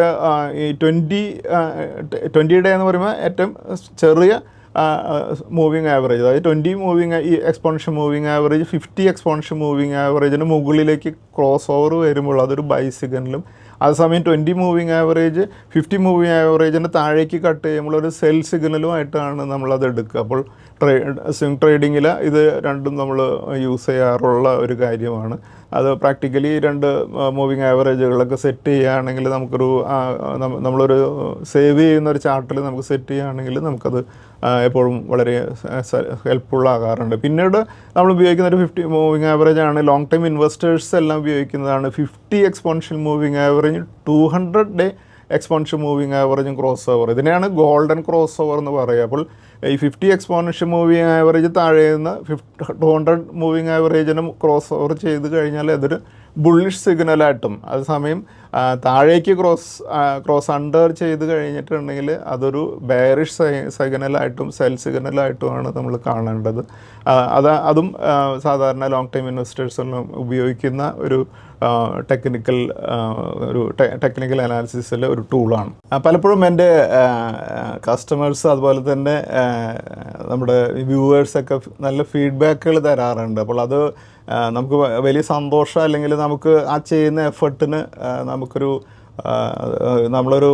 ഈ 20 ഡേ എന്ന് പറയുമ്പോൾ ഏറ്റവും ചെറിയ മൂവിങ് ആവറേജ്, അതായത് 20 ഈ exponential moving average 50 exponential moving ആവറേജിന് മുകളിലേക്ക് ക്രോസ് ഓവർ വരുമ്പോൾ അതൊരു ബൈ സിഗ്നലും, അതേസമയം 20 മൂവിങ് ആവറേജ് 50 മൂവിങ് ആവറേജിൻ്റെ താഴേക്ക് കട്ട് ചെയ്യുമ്പോൾ ഒരു സെൽ സിഗ്നലുമായിട്ടാണ് നമ്മളത് എടുക്കുക. അപ്പോൾ സ്വിംഗ് ട്രേഡിങ്ങിൽ ഇത് രണ്ടും നമ്മൾ യൂസ് ചെയ്യാറുള്ള ഒരു കാര്യമാണ്. അത് പ്രാക്ടിക്കലി രണ്ട് മൂവിങ് ആവറേജുകളൊക്കെ സെറ്റ് ചെയ്യുകയാണെങ്കിൽ നമ്മളൊരു സേവ് ചെയ്യുന്ന ഒരു ചാർട്ടിൽ നമുക്ക് സെറ്റ് ചെയ്യുകയാണെങ്കിൽ നമുക്കത് എപ്പോഴും വളരെ ഹെൽപ്ഫുള്ളാകാറുണ്ട്. പിന്നീട് നമ്മൾ ഉപയോഗിക്കുന്ന ഒരു 50 മൂവിങ് ആവറേജ് ആണ്. ലോങ് ടൈം ഇൻവെസ്റ്റേഴ്സ് എല്ലാം ഉപയോഗിക്കുന്നതാണ് 50 exponential moving average 200 day exponential moving ആവറേജും ക്രോസ് ഓവർ, ഇതിനെയാണ് ഗോൾഡൻ ക്രോസ് ഓവർ എന്ന് പറയുക. അപ്പോൾ ഈ 50 എക്സ്പോണൻഷ്യൽ മൂവിങ് ആവറേജ് താഴെ നിന്ന് 200 മൂവിങ് ആവറേജിനും ക്രോസ് ഓവർ ചെയ്ത് കഴിഞ്ഞാൽ അതൊരു ബുള്ളിഷ് സിഗ്നലായിട്ടും, അതേസമയം താഴേക്ക് ക്രോസ് അണ്ടർ ചെയ്ത് കഴിഞ്ഞിട്ടുണ്ടെങ്കിൽ അതൊരു ബെയറിഷ് സിഗ്നലായിട്ടും സെൽ സിഗ്നലായിട്ടുമാണ് നമ്മൾ കാണേണ്ടത്. അതും സാധാരണ ലോങ് ടൈം ഇൻവെസ്റ്റേഴ്സെല്ലാം ഉപയോഗിക്കുന്ന ഒരു ടെക്നിക്കൽ അനാലിസിസിൽ ഒരു ടൂളാണ്. പലപ്പോഴും എൻ്റെ കസ്റ്റമേഴ്സ് അതുപോലെ തന്നെ നമ്മുടെ വ്യൂവേഴ്സൊക്കെ നല്ല ഫീഡ്ബാക്കുകൾ തരാറുണ്ട്. അപ്പോൾ അത് നമുക്ക് വലിയ സന്തോഷം, അല്ലെങ്കിൽ നമുക്ക് ആ ചെയ്യുന്ന എഫർട്ടിന് നമുക്കൊരു നമ്മളൊരു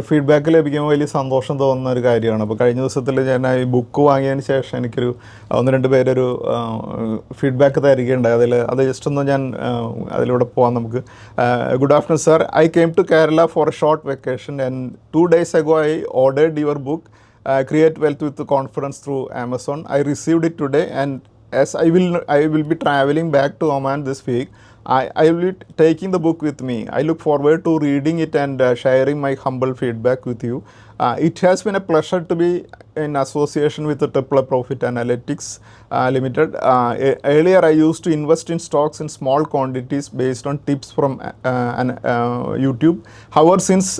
ഫീഡ്ബാക്ക് ലഭിക്കുമ്പോൾ വലിയ സന്തോഷം തോന്നുന്ന ഒരു കാര്യമാണ്. അപ്പോൾ കഴിഞ്ഞ ദിവസത്തിൽ ഞാൻ ഈ ബുക്ക് വാങ്ങിയതിന് ശേഷം എനിക്കൊരു 1-2 പേരൊരു ഫീഡ്ബാക്ക് തരികയുണ്ടായി. അത് ജസ്റ്റ് ഒന്ന് ഞാൻ അതിലൂടെ പോകാം നമുക്ക്. Good afternoon sir, I came to Kerala for a short vacation and 2 days ago I ordered your book Create Wealth with Confidence through Amazon. I received it today, and as I will be traveling back to Oman this week, I will be taking the book with me. I look forward to reading it and sharing my humble feedback with you. It has been a pleasure to be in association with the Triple Profit Analytics Limited. Earlier I used to invest in stocks in small quantities based on tips from YouTube. However, since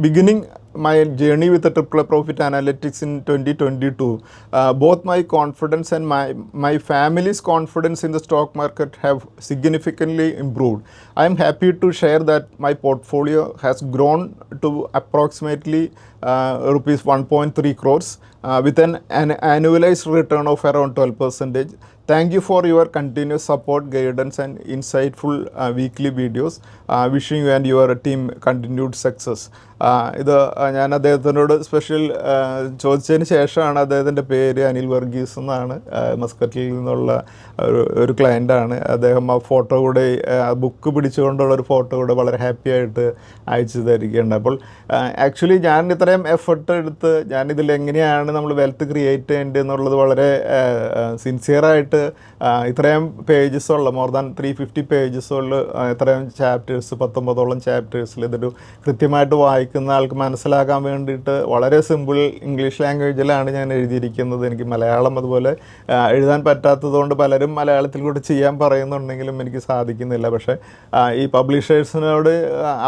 beginning my journey with the Triple Profit Analytics in 2022, both my confidence and my family's confidence in the stock market have significantly improved. I am happy to share that my portfolio has grown to approximately rupees 1.3 crores with an annualized return of around 12%. Thank you for your continuous support, guidance and insightful weekly videos. Wishing you and your team continued success. ഇത് ഞാൻ അദ്ദേഹത്തിനോട് special ചോദിച്ചതിന് ശേഷമാണ്. അദ്ദേഹത്തിൻ്റെ പേര് അനിൽ വർഗീസ് എന്നാണ്, മസ്കറ്റിൽ നിന്നുള്ള ഒരു ക്ലയൻ്റാണ്. അദ്ദേഹം ആ ഫോട്ടോ കൂടെ, ബുക്ക് പിടിച്ചുകൊണ്ടുള്ള ഒരു ഫോട്ടോ കൂടെ വളരെ ഹാപ്പി ആയിട്ട് അയച്ചു തരികയുണ്ട്. അപ്പോൾ ആക്ച്വലി ഞാൻ ഇത്രയും എഫർട്ട് എടുത്ത് ഞാനിതിൽ എങ്ങനെയാണ് നമ്മൾ വെൽത്ത് ക്രിയേറ്റ് ചെയ്യേണ്ടത് എന്നുള്ളത് വളരെ സിൻസിയറായിട്ട് ഇത്രയും പേജസുള്ള മോർ ദാൻ 350 പേജസുള്ള ഇത്രയും ചാപ്റ്റേഴ്സ് 19ഓളം ചാപ്റ്റേഴ്സിൽ ഇതൊരു കൃത്യമായിട്ട് വായിക്കുന്ന ആൾക്ക് മനസ്സിലാക്കാൻ വേണ്ടിയിട്ട് വളരെ സിമ്പിൾ ഇംഗ്ലീഷ് ലാംഗ്വേജിലാണ് ഞാൻ എഴുതിയിരിക്കുന്നത്. എനിക്ക് മലയാളം അതുപോലെ എഴുതാൻ പറ്റാത്തതുകൊണ്ട് പലരും മലയാളത്തിൽ കൂടെ ചെയ്യാൻ പറയുന്നുണ്ടെങ്കിലും എനിക്ക് സാധിക്കുന്നില്ല. പക്ഷേ ഈ പബ്ലിഷേഴ്സിനോട്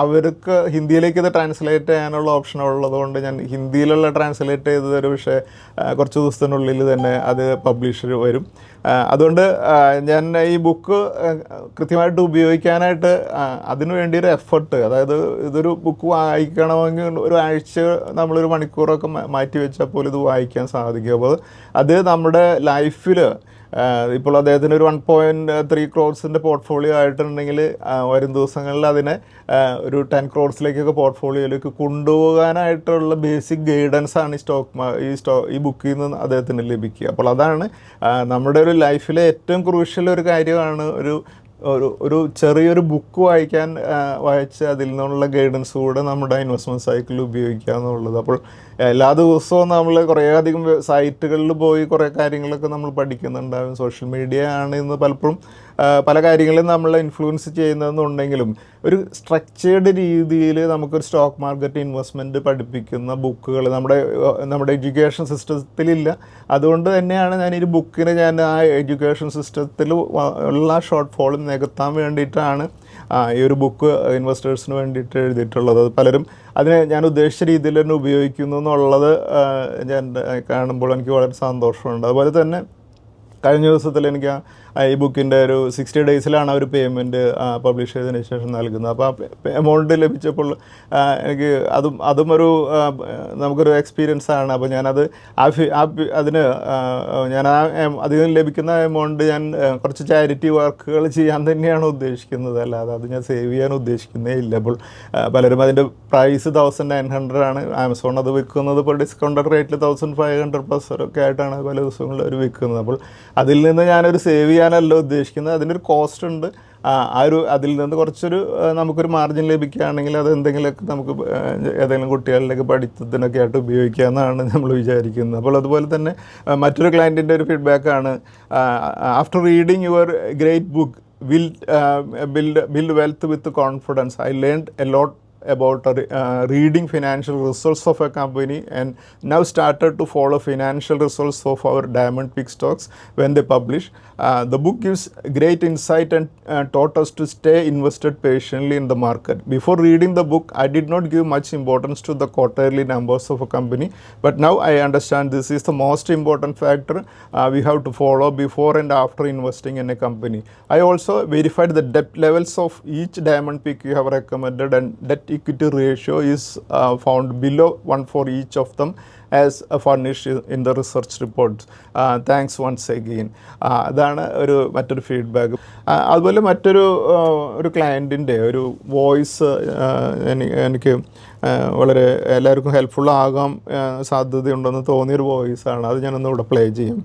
അവർക്ക് ഹിന്ദിയിലേക്ക് ഇത് ട്രാൻസ്ലേറ്റ് ചെയ്യാനുള്ള ഓപ്ഷൻ ഉള്ളതുകൊണ്ട് ഞാൻ ഹിന്ദിയിലുള്ള ട്രാൻസ്ലേറ്റ് ചെയ്തൊരു പക്ഷേ കുറച്ച് ദിവസത്തിനുള്ളിൽ തന്നെ അത് പബ്ലിഷർ വരും. അതുകൊണ്ട് ഞാൻ ഈ ബുക്ക് കൃത്യമായിട്ട് ഉപയോഗിക്കാനായിട്ട് അതിനു വേണ്ടിയൊരു എഫർട്ട്, അതായത് ഇതൊരു ബുക്ക് വായിക്കണമെങ്കിൽ ഒരു ആഴ്ച നമ്മളൊരു മണിക്കൂറൊക്കെ മാറ്റി വെച്ചാൽ പോലും ഇത് വായിക്കാൻ സാധിക്കും. അപ്പോൾ അത് നമ്മുടെ ലൈഫിൽ ഇപ്പോൾ അദ്ദേഹത്തിന് ഒരു 1.3 crores പോർട്ട്ഫോളിയോ ആയിട്ടുണ്ടെങ്കിൽ വരും ദിവസങ്ങളിൽ അതിനെ ഒരു 10 crores പോർട്ട്ഫോളിയോയിലേക്ക് കൊണ്ടുപോകാനായിട്ടുള്ള ബേസിക് ഗൈഡൻസാണ് ഈ ബുക്കിൽ നിന്ന് അദ്ദേഹത്തിന് ലഭിക്കുക. അപ്പോൾ അതാണ് നമ്മുടെ ഒരു ലൈഫിലെ ഏറ്റവും ക്രൂഷ്യൽ ഒരു കാര്യമാണ് ഒരു ചെറിയൊരു ബുക്ക് വായിച്ച് അതിൽ നിന്നുള്ള ഗൈഡൻസ് കൂടെ നമ്മുടെ ഇൻവെസ്റ്റ്മെൻറ്റ് സൈക്കിളിൽ ഉപയോഗിക്കുക എന്നുള്ളത്. അപ്പോൾ എല്ലാ ദിവസവും നമ്മൾ കുറേയധികം സൈറ്റുകളിൽ പോയി കുറേ കാര്യങ്ങളൊക്കെ നമ്മൾ പഠിക്കുന്നുണ്ടാകും. സോഷ്യൽ മീഡിയ ആണ് ഇന്ന് പലപ്പോഴും പല കാര്യങ്ങളും നമ്മളെ ഇൻഫ്ലുവൻസ് ചെയ്യുന്നതെന്നുണ്ടെങ്കിലും ഒരു സ്ട്രക്ചേർഡ് രീതിയിൽ നമുക്കൊരു സ്റ്റോക്ക് മാർക്കറ്റ് ഇൻവെസ്റ്റ്മെൻറ്റ് പഠിപ്പിക്കുന്ന ബുക്കുകൾ നമ്മുടെ എഡ്യൂക്കേഷൻ സിസ്റ്റത്തിലില്ല. അതുകൊണ്ട് തന്നെയാണ് ഞാൻ ഈ ബുക്കിന് ഞാൻ ആ എഡ്യൂക്കേഷൻ സിസ്റ്റത്തിൽ ഉള്ള ഷോർട്ട് ഫോളും നികത്താൻ വേണ്ടിയിട്ടാണ് ഈ ഒരു ബുക്ക് ഇൻവെസ്റ്റേഴ്സിന് വേണ്ടിയിട്ട് എഴുതിയിട്ടുള്ളത്. പലരും അതിനെ ഞാൻ ഉദ്ദേശിച്ച രീതിയിൽ തന്നെ ഉപയോഗിക്കുന്നു എന്നുള്ളത് ഞാൻ കാണുമ്പോൾ എനിക്ക് വളരെ സന്തോഷമുണ്ട്. അതുപോലെ തന്നെ കഴിഞ്ഞ ദിവസത്തിൽ എനിക്ക് ഈ ബുക്കിൻ്റെ ഒരു 60 daysലാണ് ഒരു പേയ്മെൻറ്റ് പബ്ലിഷ് ചെയ്തതിന് ശേഷം നൽകുന്നത്. അപ്പോൾ ആ എമൗണ്ട് ലഭിച്ചപ്പോൾ എനിക്ക് അതും ഒരു നമുക്കൊരു എക്സ്പീരിയൻസ് ആണ്. അപ്പോൾ ഞാനത് അതിന് ലഭിക്കുന്ന എമൗണ്ട് ഞാൻ കുറച്ച് ചാരിറ്റി വർക്കുകൾ ചെയ്യാൻ തന്നെയാണ് ഉദ്ദേശിക്കുന്നത്, അല്ലാതെ അത് ഞാൻ സേവ് ചെയ്യാൻ ഉദ്ദേശിക്കുന്നേ ഇല്ല. അപ്പോൾ പലരും അതിൻ്റെ പ്രൈസ് 1900 ആണ്. ആമസോൺ അത് വിൽക്കുന്നത് ഇപ്പോൾ ഡിസ്കൗണ്ടഡ് റേറ്റിൽ 1500+ ഒക്കെ ആയിട്ടാണ് പല ദിവസങ്ങളിൽ അവർ വിൽക്കുന്നത്. അപ്പോൾ അതിൽ നിന്ന് ഞാനൊരു സേവ് ചെയ്യാനല്ല ഉദ്ദേശിക്കുന്നത്, അതിനൊരു കോസ്റ്റ് ഉണ്ട്. അതിൽ നിന്ന് കുറച്ചൊരു നമുക്കൊരു മാർജിൻ ലഭിക്കുകയാണെങ്കിൽ അത് എന്തെങ്കിലുമൊക്കെ നമുക്ക് ഏതെങ്കിലും കുട്ടികളിലേക്ക് പഠിത്തത്തിനൊക്കെ ആയിട്ട് ഉപയോഗിക്കാമെന്നാണ് നമ്മൾ വിചാരിക്കുന്നത്. അപ്പോൾ അതുപോലെ തന്നെ മറ്റൊരു ക്ലയൻറ്റിൻ്റെ ഒരു ഫീഡ്ബാക്കാണ്, after reading your great book build wealth with confidence, I learned a lot about reading financial results of a company, and now started to follow financial results of our Diamond Peak stocks when they publish. The book gives great insight and taught us to stay invested patiently in the market. Before reading the book, I did not give much importance to the quarterly numbers of a company, but now I understand this is the most important factor we have to follow before and after investing in a company. I also verified the debt levels of each Diamond Peak you have recommended, and debt equity ratio is found below 1 for each of them as furnished in the research reports. Thanks once again. അതാണ് മറ്റൊരു feedback. അതുപോലെ ഒരു ക്ലയൻറ്റിൻ്റെ ഒരു voice എനിക്ക് വളരെ എല്ലാവർക്കും helpful ആകാൻ സാധ്യതയുണ്ടെന്ന് തോന്നിയൊരു വോയിസാണ്. അത് ഞാനൊന്നിവിടെ പ്ലേ ചെയ്യാം.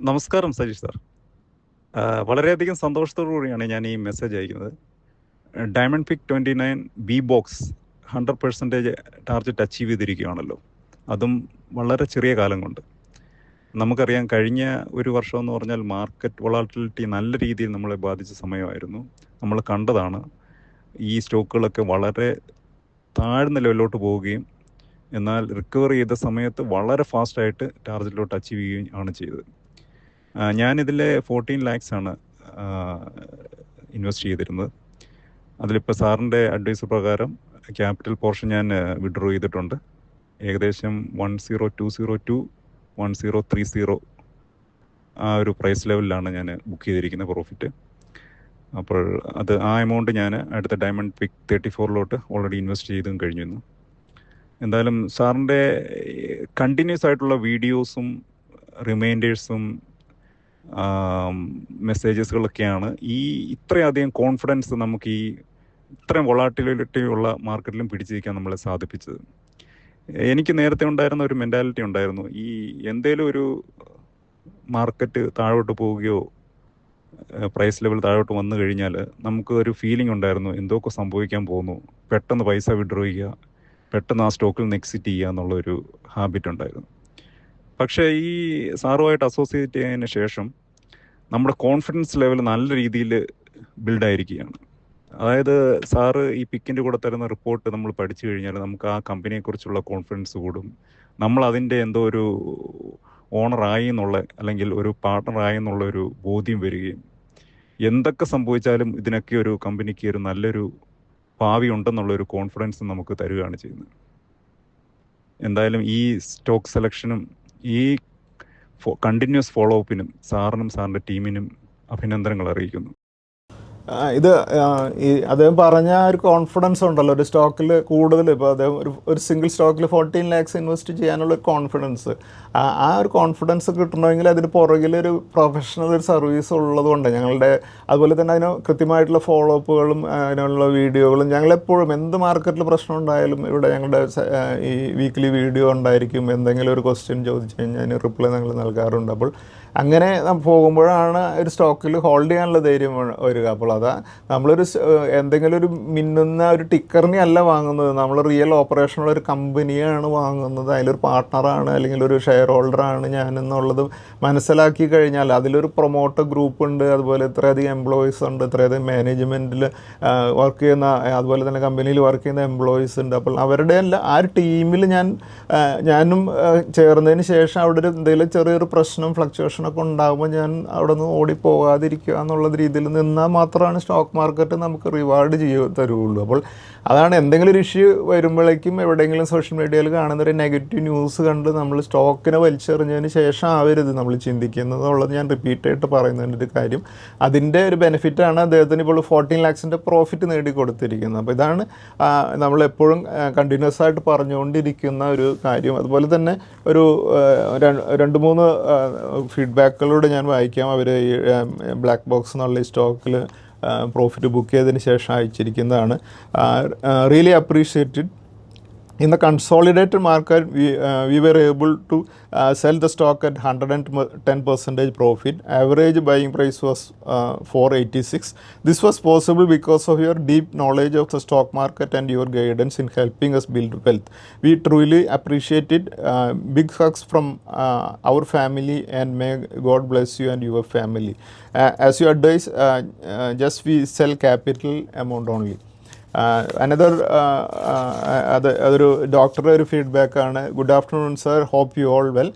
നമസ്കാരം സജീഷ് സാർ. വളരെയധികം സന്തോഷത്തോടു കൂടിയാണ് ഞാൻ ഈ മെസ്സേജ് അയക്കുന്നത്. Diamond pick 29 B box 100% target achieve ചെയ്തിരിക്കുകയാണല്ലോ, അതും വളരെ ചെറിയ കാലം കൊണ്ട്. നമുക്കറിയാം, കഴിഞ്ഞ ഒരു വർഷം എന്ന് പറഞ്ഞാൽ മാർക്കറ്റ് വൊളാറ്റിലിറ്റി നല്ല രീതിയിൽ നമ്മളെ ബാധിച്ച സമയമായിരുന്നു. നമ്മൾ കണ്ടതാണ് ഈ സ്റ്റോക്കുകളൊക്കെ വളരെ താഴ്ന്ന ലെവലിലോട്ട് പോവുകയും എന്നാൽ റിക്കവർ ചെയ്ത സമയത്ത് വളരെ ഫാസ്റ്റായിട്ട് ടാർഗറ്റിലോട്ട് അച്ചീവ് ചെയ്യുകയും ആണ് ചെയ്തത്. ഞാനിതിൽ 14 lakhs ആണ് ഇൻവെസ്റ്റ് ചെയ്തിരുന്നത്. അതിലിപ്പോൾ സാറിൻ്റെ അഡ്വൈസ് പ്രകാരം ക്യാപിറ്റൽ പോർഷൻ ഞാൻ വിഡ്രോ ചെയ്തിട്ടുണ്ട്. ഏകദേശം 10202 1030 ആ ഒരു പ്രൈസ് ലെവലിലാണ് ഞാൻ ബുക്ക് ചെയ്തിരിക്കുന്ന പ്രോഫിറ്റ്. അപ്പോൾ ആ എമൗണ്ട് ഞാൻ അടുത്ത ഡയമണ്ട് പിക് 34 ഓൾറെഡി ഇൻവെസ്റ്റ് ചെയ്തും കഴിഞ്ഞിരുന്നു. എന്തായാലും സാറിൻ്റെ കണ്ടിന്യൂസ് ആയിട്ടുള്ള വീഡിയോസും റിമൈൻഡേഴ്സും മെസ്സേജസുകളൊക്കെയാണ് ഇത്രയധികം കോൺഫിഡൻസ് നമുക്ക് ഇത്രയും വൊളാറ്റിലിറ്റി ഉള്ള മാർക്കറ്റിലും പിടിച്ചിരിക്കാൻ നമ്മളെ സാധിപ്പിച്ചത്. എനിക്ക് നേരത്തെ ഉണ്ടായിരുന്ന ഒരു മെൻറ്റാലിറ്റി ഉണ്ടായിരുന്നു, എന്തേലും ഒരു മാർക്കറ്റ് താഴോട്ട് പോവുകയോ പ്രൈസ് ലെവൽ താഴോട്ട് വന്നു കഴിഞ്ഞാൽ നമുക്ക് ഒരു ഫീലിംഗ് ഉണ്ടായിരുന്നു, എന്തൊക്കെ സംഭവിക്കാൻ പോകുന്നു, പെട്ടെന്ന് പൈസ വിഡ്രോ ചെയ്യുക, പെട്ടെന്ന് ആ സ്റ്റോക്കിൽ നിന്ന് എക്സിറ്റ് ചെയ്യുക എന്നുള്ളൊരു ഹാബിറ്റ് ഉണ്ടായിരുന്നു. പക്ഷേ ഈ സാറുമായിട്ട് അസോസിയേറ്റ് ചെയ്തതിന് ശേഷം നമ്മുടെ കോൺഫിഡൻസ് ലെവൽ നല്ല രീതിയിൽ ബിൽഡായിരിക്കുകയാണ്. അതായത് സാറ് ഈ പിക്കിൻ്റെ കൂടെ തരുന്ന റിപ്പോർട്ട് നമ്മൾ പഠിച്ചു കഴിഞ്ഞാൽ നമുക്ക് ആ കമ്പനിയെക്കുറിച്ചുള്ള കോൺഫിഡൻസ് കൂടും. നമ്മൾ അതിൻ്റെ എന്തോ ഒരു ഓണറായി എന്നുള്ള അല്ലെങ്കിൽ ഒരു പാർട്ണറായി എന്നുള്ള ഒരു ബോധ്യം വരികയും എന്തൊക്കെ സംഭവിച്ചാലും ഇതിനൊക്കെ ഒരു കമ്പനിക്ക് ഒരു നല്ലൊരു ഭാവി ഉണ്ടെന്നുള്ളൊരു കോൺഫിഡൻസ് നമുക്ക് തരികയാണ് ചെയ്യുന്നത്. എന്തായാലും ഈ സ്റ്റോക്ക് സെലക്ഷനും ഈ കണ്ടിന്യൂസ് ഫോളോ അപ്പിനും സാറിനും സാറിൻ്റെ ടീമിനും അഭിനന്ദനങ്ങൾ അറിയിക്കുന്നു. അദ്ദേഹം പറഞ്ഞ ഒരു കോൺഫിഡൻസ് ഉണ്ടല്ലോ, ഒരു സ്റ്റോക്കിൽ കൂടുതൽ ഇപ്പോൾ അദ്ദേഹം ഒരു സിംഗിൾ സ്റ്റോക്കിൽ 14 lakhs ഇൻവെസ്റ്റ് ചെയ്യാനുള്ള ഒരു കോൺഫിഡൻസ്, ആ ഒരു കോൺഫിഡൻസ് കിട്ടണമെങ്കിൽ അതിന് പുറകിലൊരു പ്രൊഫഷണൽ ഒരു സർവീസ് ഉള്ളതുകൊണ്ട് അതുപോലെ തന്നെ അതിന് കൃത്യമായിട്ടുള്ള ഫോളോ അപ്പുകളും അതിനുള്ള വീഡിയോകളും ഞങ്ങളെപ്പോഴും എന്ത് മാർക്കറ്റിൽ പ്രശ്നം ഉണ്ടായാലും ഇവിടെ ഞങ്ങളുടെ ഈ വീക്ക്ലി വീഡിയോ ഉണ്ടായിരിക്കും. എന്തെങ്കിലും ഒരു ക്വസ്റ്റ്യൻ ചോദിച്ചു കഴിഞ്ഞാൽ അതിന് റിപ്ലൈ ഞങ്ങൾ നൽകാറുണ്ട്. അപ്പോൾ അങ്ങനെ പോകുമ്പോഴാണ് ഒരു സ്റ്റോക്കിൽ ഹോൾഡ് ചെയ്യാനുള്ള ധൈര്യം വരിക. അപ്പോൾ നമ്മളൊരു എന്തെങ്കിലും ഒരു മിന്നുന്ന ഒരു ടിക്കറിനെ അല്ല വാങ്ങുന്നത്, നമ്മൾ റിയൽ ഓപ്പറേഷനുള്ള ഒരു കമ്പനിയാണ് വാങ്ങുന്നത്, അതിലൊരു പാർട്ട്ണറാണ് അല്ലെങ്കിൽ ഒരു ഷെയർ ഹോൾഡറാണ് ഞാൻ എന്നുള്ളത് മനസ്സിലാക്കി കഴിഞ്ഞാൽ അതിലൊരു പ്രൊമോട്ടർ ഗ്രൂപ്പ് ഉണ്ട്, അതുപോലെ ഇത്രയധികം എംപ്ലോയീസ് ഉണ്ട്, ഇത്രയധികം മാനേജ്മെൻറ്റിൽ വർക്ക് ചെയ്യുന്ന, അതുപോലെ തന്നെ കമ്പനിയിൽ വർക്ക് ചെയ്യുന്ന എംപ്ലോയീസ് ഉണ്ട്. അപ്പോൾ അവരുടെ ആ ഒരു ടീമിൽ ഞാനും ചേർന്നതിന് ശേഷം അവിടെ എന്തെങ്കിലും ചെറിയൊരു പ്രശ്നം ഫ്ലക്ച്വേഷൻ ഒക്കെ ഉണ്ടാകുമ്പോൾ ഞാൻ അവിടെ നിന്ന് ഓടിപ്പോകാതിരിക്കുക എന്നുള്ള രീതിയിൽ നിന്നാൽ മാത്രമാണ് സ്റ്റോക്ക് മാർക്കറ്റ് നമുക്ക് റിവാർഡ് തരുള്ളൂ. അപ്പോൾ അതാണ് എന്തെങ്കിലും ഒരു ഇഷ്യൂ വരുമ്പോഴേക്കും എവിടെയെങ്കിലും സോഷ്യൽ മീഡിയയിൽ കാണുന്നൊരു നെഗറ്റീവ് ന്യൂസ് കണ്ട് നമ്മൾ സ്റ്റോക്കിനെ വലിച്ചെറിഞ്ഞതിന് ശേഷം ആവരുത് നമ്മൾ ചിന്തിക്കുന്നത് എന്നുള്ളത് ഞാൻ റിപ്പീറ്റായിട്ട് പറയുന്നതിൻ്റെ ഒരു കാര്യം. അതിൻ്റെ ഒരു ബെനിഫിറ്റാണ് അദ്ദേഹത്തിന് ഇപ്പോൾ 14 lakhs പ്രോഫിറ്റ് നേടിക്കൊടുത്തിരിക്കുന്നത്. അപ്പോൾ ഇതാണ് നമ്മളെപ്പോഴും കണ്ടിന്യൂസ് ആയിട്ട് പറഞ്ഞുകൊണ്ടിരിക്കുന്ന ഒരു കാര്യം. അതുപോലെ തന്നെ ഒരു 2-3 ഫീഡ്ബാക്കുകളോട് ഞാൻ വായിക്കാം. അവർ ഈ ബ്ലാക്ക് ബോക്സ് എന്നുള്ള ഈ സ്റ്റോക്കിൽ പ്രോഫിറ്റ് ബുക്ക് ചെയ്തതിന് ശേഷം അയച്ചിരിക്കുന്നതാണ്. Really appreciated. In the consolidated market, we were able to sell the stock at 110% profit. Average buying price was 486. This was possible because of your deep knowledge of the stock market and your guidance in helping us build wealth. We truly appreciate it. Big hugs from our family, and may God bless you and your family. As you advise, just we sell capital amount only. Another അതൊരു ഡോക്ടറുടെ ഒരു ഫീഡ്ബാക്കാണ്. Good afternoon sir, hope you all well.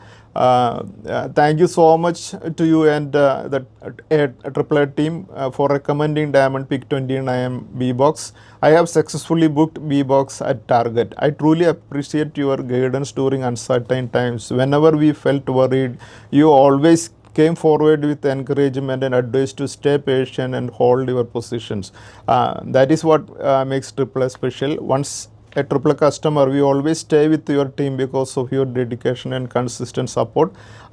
Thank you so much to you and the AAA team for recommending Diamond Peak 29 B-Box. I have successfully booked B-Box at Target. I truly appreciate your guidance during uncertain times. Whenever we felt worried, you always came forward with encouragement and advice to stay patient and hold your positions. That is what makes AAA special. Once a AAA customer, we always stay with your team because of your dedication and consistent support.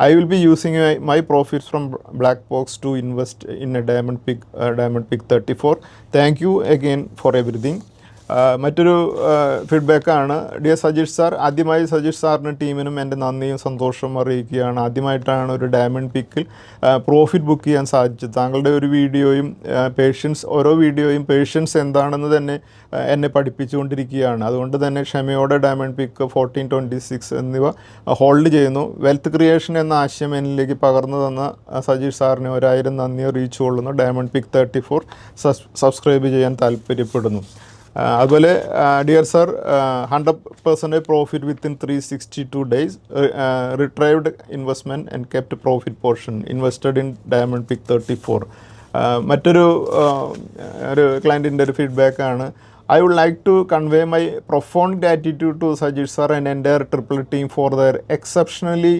I will be using my profits from Black Box to invest in a Diamond Peak 34. Thank you again for everything. മറ്റൊരു ഫീഡ്ബാക്കാണ്. Dear Sajeesh sir, ആദ്യമായി സജീഷ് സാറിനും ടീമിനും എൻ്റെ നന്ദിയും സന്തോഷവും അറിയിക്കുകയാണ്. ആദ്യമായിട്ടാണ് ഒരു ഡയമണ്ട് പിക്കിൽ പ്രോഫിറ്റ് ബുക്ക് ചെയ്യാൻ സാധിച്ചത്. താങ്കളുടെ ഒരു വീഡിയോയും ഓരോ വീഡിയോയും പേഷ്യൻസ് എന്താണെന്ന് തന്നെ എന്നെ പഠിപ്പിച്ചുകൊണ്ടിരിക്കുകയാണ്. അതുകൊണ്ട് തന്നെ ക്ഷമയോടെ ഡയമണ്ട് പിക്ക് 1426 എന്നിവ ഹോൾഡ് ചെയ്യുന്നു. വെൽത്ത് ക്രിയേഷൻ എന്ന ആശയം എന്നിലേക്ക് പകർന്നു തന്ന സജീഷ് സാറിന് 1000 നന്ദി അറിയിച്ചുകൊള്ളുന്നു. ഡയമണ്ട് പിക്ക് 34 സബ്സ്ക്രൈബ് ചെയ്യാൻ താല്പര്യപ്പെടുന്നു. അതുപോലെ dear sir, 100% profit within 362 days, retrieved investment and kept profit portion invested in diamond pick 34. മറ്റൊരു ഒരു ക്ലയൻറ്റിൻ്റെ ഒരു ഫീഡ്ബാക്കാണ്. I would like to convey my profound gratitude to Sajesh sir and entire AAA team for their exceptionally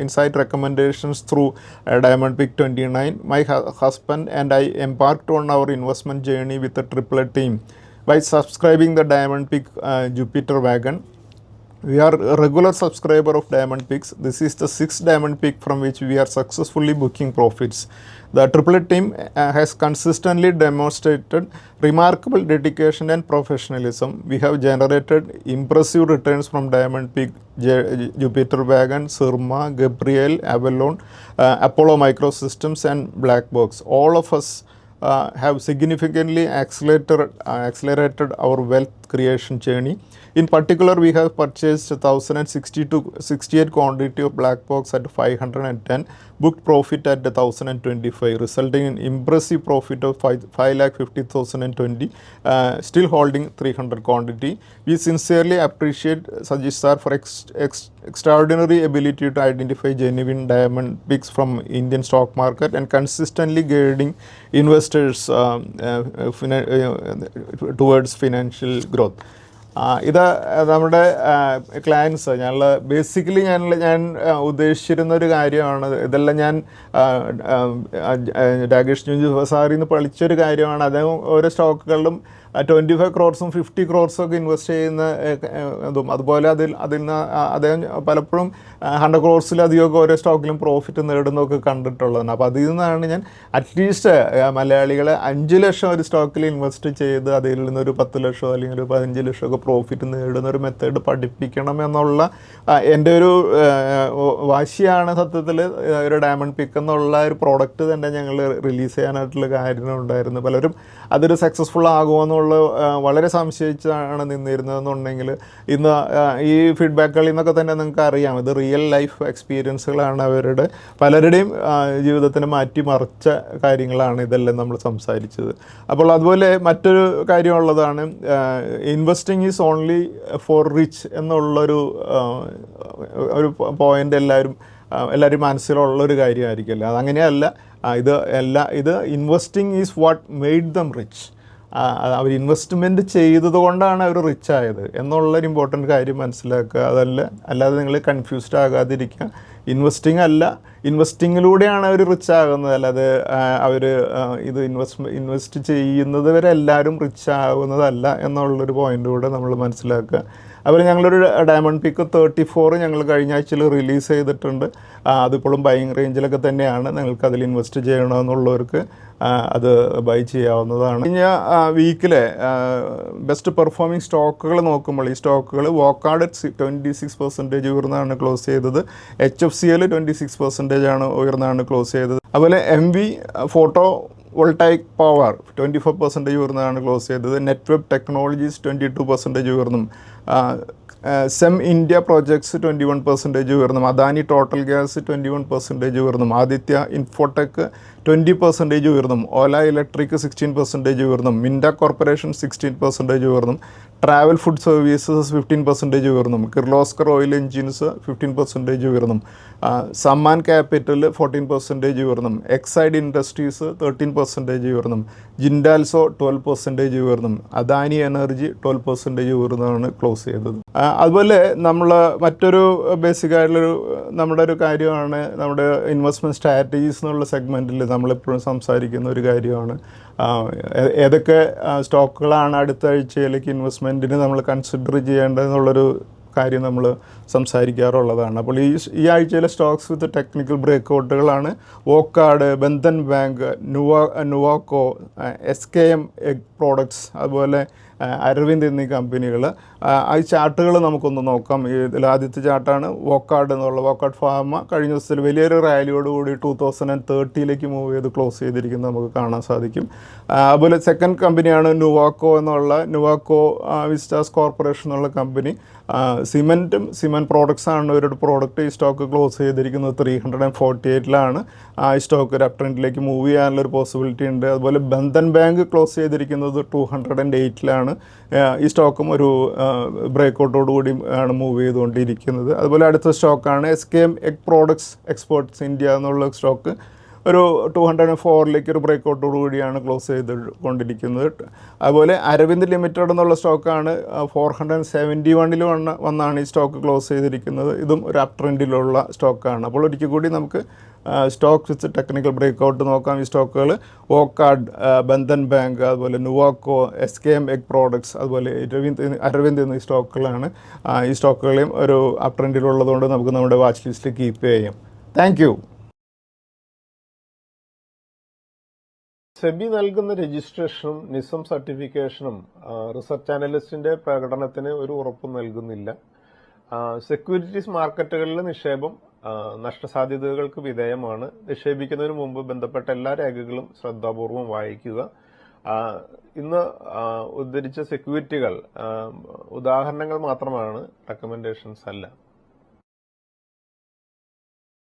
insight recommendations through Diamond Peak 29. My husband and I embarked on our investment journey with the AAA team by subscribing the Diamond Peak Jupiter wagon. We are a regular subscriber of Diamond Peaks. This is the 6th Diamond Peak from which we are successfully booking profits. The AAA team has consistently demonstrated remarkable dedication and professionalism. We have generated impressive returns from Diamond Peak, Jupiter Wagon, Surma, Gabriel, Avalon, Apollo Microsystems and Black Box. All of us have significantly accelerated our wealth creation journey. In particular, we have purchased 1,068 quantity of Black Box at 510, booked profit at 1,025, resulting in impressive profit of 5,50,020, still holding 300 quantity. We sincerely appreciate Sajesh sir for extraordinary ability to identify genuine diamond picks from Indian stock market and consistently guiding investors towards financial growth. ഇത് നമ്മുടെ clients basically ഞാൻ ഉദ്ദേശിച്ചിരുന്നൊരു കാര്യമാണ്. ഇതെല്ലാം ഞാൻ രാകേഷ് സാറിൽ നിന്ന് പഠിച്ചൊരു കാര്യമാണ്. അദ്ദേഹം ഓരോ സ്റ്റോക്കുകളിലും 25 crores 50 crores ഒക്കെ ഇൻവെസ്റ്റ് ചെയ്യുന്ന ഇതും അതുപോലെ അതിൽ നിന്ന് അദ്ദേഹം പലപ്പോഴും 100 crores ഓരോ സ്റ്റോക്കിലും പ്രോഫിറ്റ് നേടുന്നതൊക്കെ കണ്ടിട്ടുള്ളതാണ്. അപ്പോൾ അതിൽ നിന്നാണ് ഞാൻ അറ്റ്ലീസ്റ്റ് മലയാളികളെ 5 ലക്ഷം ഒരു സ്റ്റോക്കിൽ ഇൻവെസ്റ്റ് ചെയ്ത് അതിൽ നിന്നൊരു 10 ലക്ഷം അല്ലെങ്കിൽ ഒരു 15 ലക്ഷമൊക്കെ പ്രോഫിറ്റ് നേടുന്ന ഒരു മെത്തേഡ് പഠിപ്പിക്കണം എന്നുള്ള എൻ്റെ ഒരു വാശിയാണ് സത്യത്തിൽ ഒരു ഡയമണ്ട് പിക്ക് എന്നുള്ള ഒരു പ്രോഡക്റ്റ് തന്നെ ഞങ്ങൾ റിലീസ് ചെയ്യാനായിട്ടുള്ള കാര്യങ്ങളുണ്ടായിരുന്നു. പലരും അതൊരു സക്സസ്ഫുൾ ആകുമെന്നുള്ള വളരെ സംശയിച്ചാണ് നിന്നിരുന്നതെന്നുണ്ടെങ്കിൽ ഇന്ന് ഈ ഫീഡ്ബാക്കുകളിൽ നിന്നൊക്കെ തന്നെ നിങ്ങൾക്ക് അറിയാം, ഇത് റിയൽ ലൈഫ് എക്സ്പീരിയൻസുകളാണ്. അവരുടെ പലരുടെയും ജീവിതത്തിന് മാറ്റിമറിച്ച കാര്യങ്ങളാണ് ഇതെല്ലാം നമ്മൾ സംസാരിച്ചത്. അപ്പോൾ അതുപോലെ മറ്റൊരു കാര്യമുള്ളതാണ്, investing is only for rich എന്നുള്ളൊരു പോയിൻ്റ് എല്ലാവരും മനസ്സിലുള്ളൊരു കാര്യമായിരിക്കില്ല. അതങ്ങനെയല്ല. ഇത് investing is what made them rich. അവർ ഇൻവെസ്റ്റ്മെൻറ്റ് ചെയ്തത് കൊണ്ടാണ് അവർ റിച്ച് ആയത് എന്നുള്ളൊരു ഇമ്പോർട്ടൻറ്റ് കാര്യം മനസ്സിലാക്കുക. അല്ലാതെ നിങ്ങൾ കൺഫ്യൂസ്ഡ് ആകാതിരിക്കുക. ഇൻവെസ്റ്റിങ്ങിലൂടെയാണ് അവർ റിച്ച് ആകുന്നത്, അല്ലാതെ അവർ ഇത് ഇൻവെസ്റ്റ് ചെയ്യുന്നത് വരെ എല്ലാവരും റിച്ച് ആകുന്നതല്ല എന്നുള്ളൊരു പോയിൻ്റ് കൂടെ നമ്മൾ മനസ്സിലാക്കുക. അതുപോലെ ഞങ്ങളൊരു ഡയമണ്ട് പിക്ക് 34 ഞങ്ങൾ കഴിഞ്ഞ ആഴ്ചയിൽ റിലീസ് ചെയ്തിട്ടുണ്ട്. അതിപ്പോഴും ബൈയിങ് റേഞ്ചിലൊക്കെ തന്നെയാണ്. നിങ്ങൾക്ക് അതിൽ ഇൻവെസ്റ്റ് ചെയ്യണമെന്നുള്ളവർക്ക് അത് ബൈ ചെയ്യാവുന്നതാണ്. കഴിഞ്ഞ വീക്കിലെ ബെസ്റ്റ് പെർഫോമിംഗ് സ്റ്റോക്കുകൾ നോക്കുമ്പോൾ ഈ സ്റ്റോക്കുകൾ വോക്കാർഡ് 26% ഉയർന്നാണ് ക്ലോസ് ചെയ്തത്. HFCL 26% ഉയർന്നാണ് ക്ലോസ് ചെയ്തത്. അതുപോലെ MV ഫോട്ടോ വോൾട്ടായിക് പവർ 24% ഉയർന്നാണ് ക്ലോസ് ചെയ്തത്. നെറ്റ്വെബ് ടെക്നോളജീസ് 22% ഉയർന്നും. സെം ഇന്ത്യ പ്രോജക്ട്സ് 21% ഉയർന്നും, അദാനി ടോട്ടൽ ഗ്യാസ് 21% ഉയർന്നും, ആദിത്യ ഇൻഫോടെക് 20% ഉയർന്നും, ഓല ഇലക്ട്രിക് 16% ഉയർന്നും, മിൻഡ കോർപ്പറേഷൻ 16% ഉയർന്നും, ട്രാവൽ ഫുഡ് സർവീസസ് 15% ഉയർന്നും, കിർലോസ്കർ ഓയിൽ എഞ്ചിൻസ് 15% ഉയർന്നും, സമ്മാൻ ക്യാപിറ്റൽ 14% ഉയർന്നും, എക്സൈഡ് ഇൻഡസ്ട്രീസ് 13% ഉയർന്നും, ജിൻഡാൽസോ 12% ഉയർന്നും, അദാനി എനർജി 12% ഉയർന്നാണ് ക്ലോസ് ചെയ്തത്. അതുപോലെ നമ്മൾ മറ്റൊരു ബേസിക്കായിട്ടുള്ളൊരു നമ്മുടെ ഒരു കാര്യമാണ് നമ്മുടെ ഇൻവെസ്റ്റ്മെൻറ്റ് സ്ട്രാറ്റജീസ് എന്നുള്ള സെഗ്മെൻറ്റിൽ നമ്മളെപ്പോഴും സംസാരിക്കുന്ന ഒരു കാര്യമാണ് ഏതൊക്കെ സ്റ്റോക്കുകളാണ് അടുത്ത ആഴ്ചയിലേക്ക് ഇൻവെസ്റ്റ്മെൻറ്റിന് നമ്മൾ കൺസിഡർ ചെയ്യേണ്ടതെന്നുള്ളൊരു കാര്യം നമ്മൾ സംസാരിക്കാറുള്ളതാണ്. അപ്പോൾ ഈ ആഴ്ചയിലെ സ്റ്റോക്സ് വിത്ത് ടെക്നിക്കൽ ബ്രേക്കൗട്ടുകളാണ് Wockhardt, Bandhan bank, Nuvoco, SKM egg products, അതുപോലെ അരവിന്ദ് എന്നീ കമ്പനികൾ. ഈ ചാർട്ടുകൾ നമുക്കൊന്ന് നോക്കാം. ഇതിൽ ആദ്യത്തെ ചാർട്ടാണ് വോക്കാർഡ് എന്നുള്ള വോക്കാർഡ് ഫാർമ കഴിഞ്ഞ ദിവസത്തിൽ വലിയൊരു റാലിയോടുകൂടി 2030 മൂവ് ചെയ്ത് ക്ലോസ് ചെയ്തിരിക്കുന്നത് നമുക്ക് കാണാൻ സാധിക്കും. അതുപോലെ സെക്കൻഡ് കമ്പനിയാണ് നുവാക്കോ എന്നുള്ള നുവാക്കോ വിസ്റ്റാസ് കോർപ്പറേഷൻ എന്നുള്ള കമ്പനി. സിമെൻറ്റ് പ്രോഡക്ട്സ് ആണ് ഇവരുടെ പ്രോഡക്റ്റ്. ഈ സ്റ്റോക്ക് ക്ലോസ് ചെയ്തിരിക്കുന്നത് 348 ഈ സ്റ്റോക്ക് ഒരു അപ് ട്രെൻഡിലേക്ക് മൂവ് ചെയ്യാനുള്ളൊരു പോസിബിലിറ്റി ഉണ്ട്. അതുപോലെ ബന്ധൻ ബാങ്ക് ക്ലോസ് ചെയ്തിരിക്കുന്നത് 208 ഈ സ്റ്റോക്കും ഒരു ബ്രേക്കൗട്ടോടുകൂടി ആണ് മൂവ് ചെയ്തുകൊണ്ടിരിക്കുന്നത്. അതുപോലെ അടുത്ത സ്റ്റോക്കാണ് SKM egg products exports India എന്നുള്ള സ്റ്റോക്ക് ഒരു 204 ഒരു ബ്രേക്കൗട്ടോടു കൂടിയാണ് ക്ലോസ് ചെയ്തുകൊണ്ടിരിക്കുന്നത്. അതുപോലെ അരവിന്ദ് ലിമിറ്റഡ് എന്നുള്ള സ്റ്റോക്കാണ് 471 വന്നാണ് ഈ സ്റ്റോക്ക് ക്ലോസ് ചെയ്തിരിക്കുന്നത്. ഇതും ഒരു അപ് ട്രെൻഡിലുള്ള സ്റ്റോക്കാണ്. അപ്പോൾ ഒരിക്കൽ കൂടി നമുക്ക് സ്റ്റോക്സ് വിത്ത് ടെക്നിക്കൽ ബ്രേക്കൗട്ട് നോക്കാം. ഈ സ്റ്റോക്കുകൾ വോക്കാർഡ്, ബന്ധൻ ബാങ്ക്, അതുപോലെ നുവാക്കോ, SKM എഗ് പ്രോഡക്ട്സ്, അതുപോലെ അരവിന്ദ് എന്നീ സ്റ്റോക്കുകളാണ്. ഈ സ്റ്റോക്കുകളെയും ഒരു അപ് ട്രെൻഡിലുള്ളതുകൊണ്ട് നമുക്ക് നമ്മുടെ വാച്ച് ലിസ്റ്റിൽ കീപ്പ് ചെയ്യാം. Thank you. സെബി നൽകുന്ന രജിസ്ട്രേഷനും നിസം സർട്ടിഫിക്കേഷനും റിസർച്ച് അനലിസ്റ്റിന്റെ പ്രകടനത്തിന് ഒരു ഉറപ്പും നൽകുന്നില്ല. സെക്യൂരിറ്റീസ് മാർക്കറ്റുകളിലെ നിക്ഷേപം നഷ്ടസാധ്യതകൾക്ക് വിധേയമാണ്. നിക്ഷേപിക്കുന്നതിന് മുമ്പ് ബന്ധപ്പെട്ട എല്ലാ രേഖകളും ശ്രദ്ധാപൂർവം വായിക്കുക. ഇന്ന് ഉദ്ധരിച്ച സെക്യൂരിറ്റികൾ ഉദാഹരണങ്ങൾ മാത്രമാണ്, റെക്കമെൻഡേഷൻസ് അല്ല.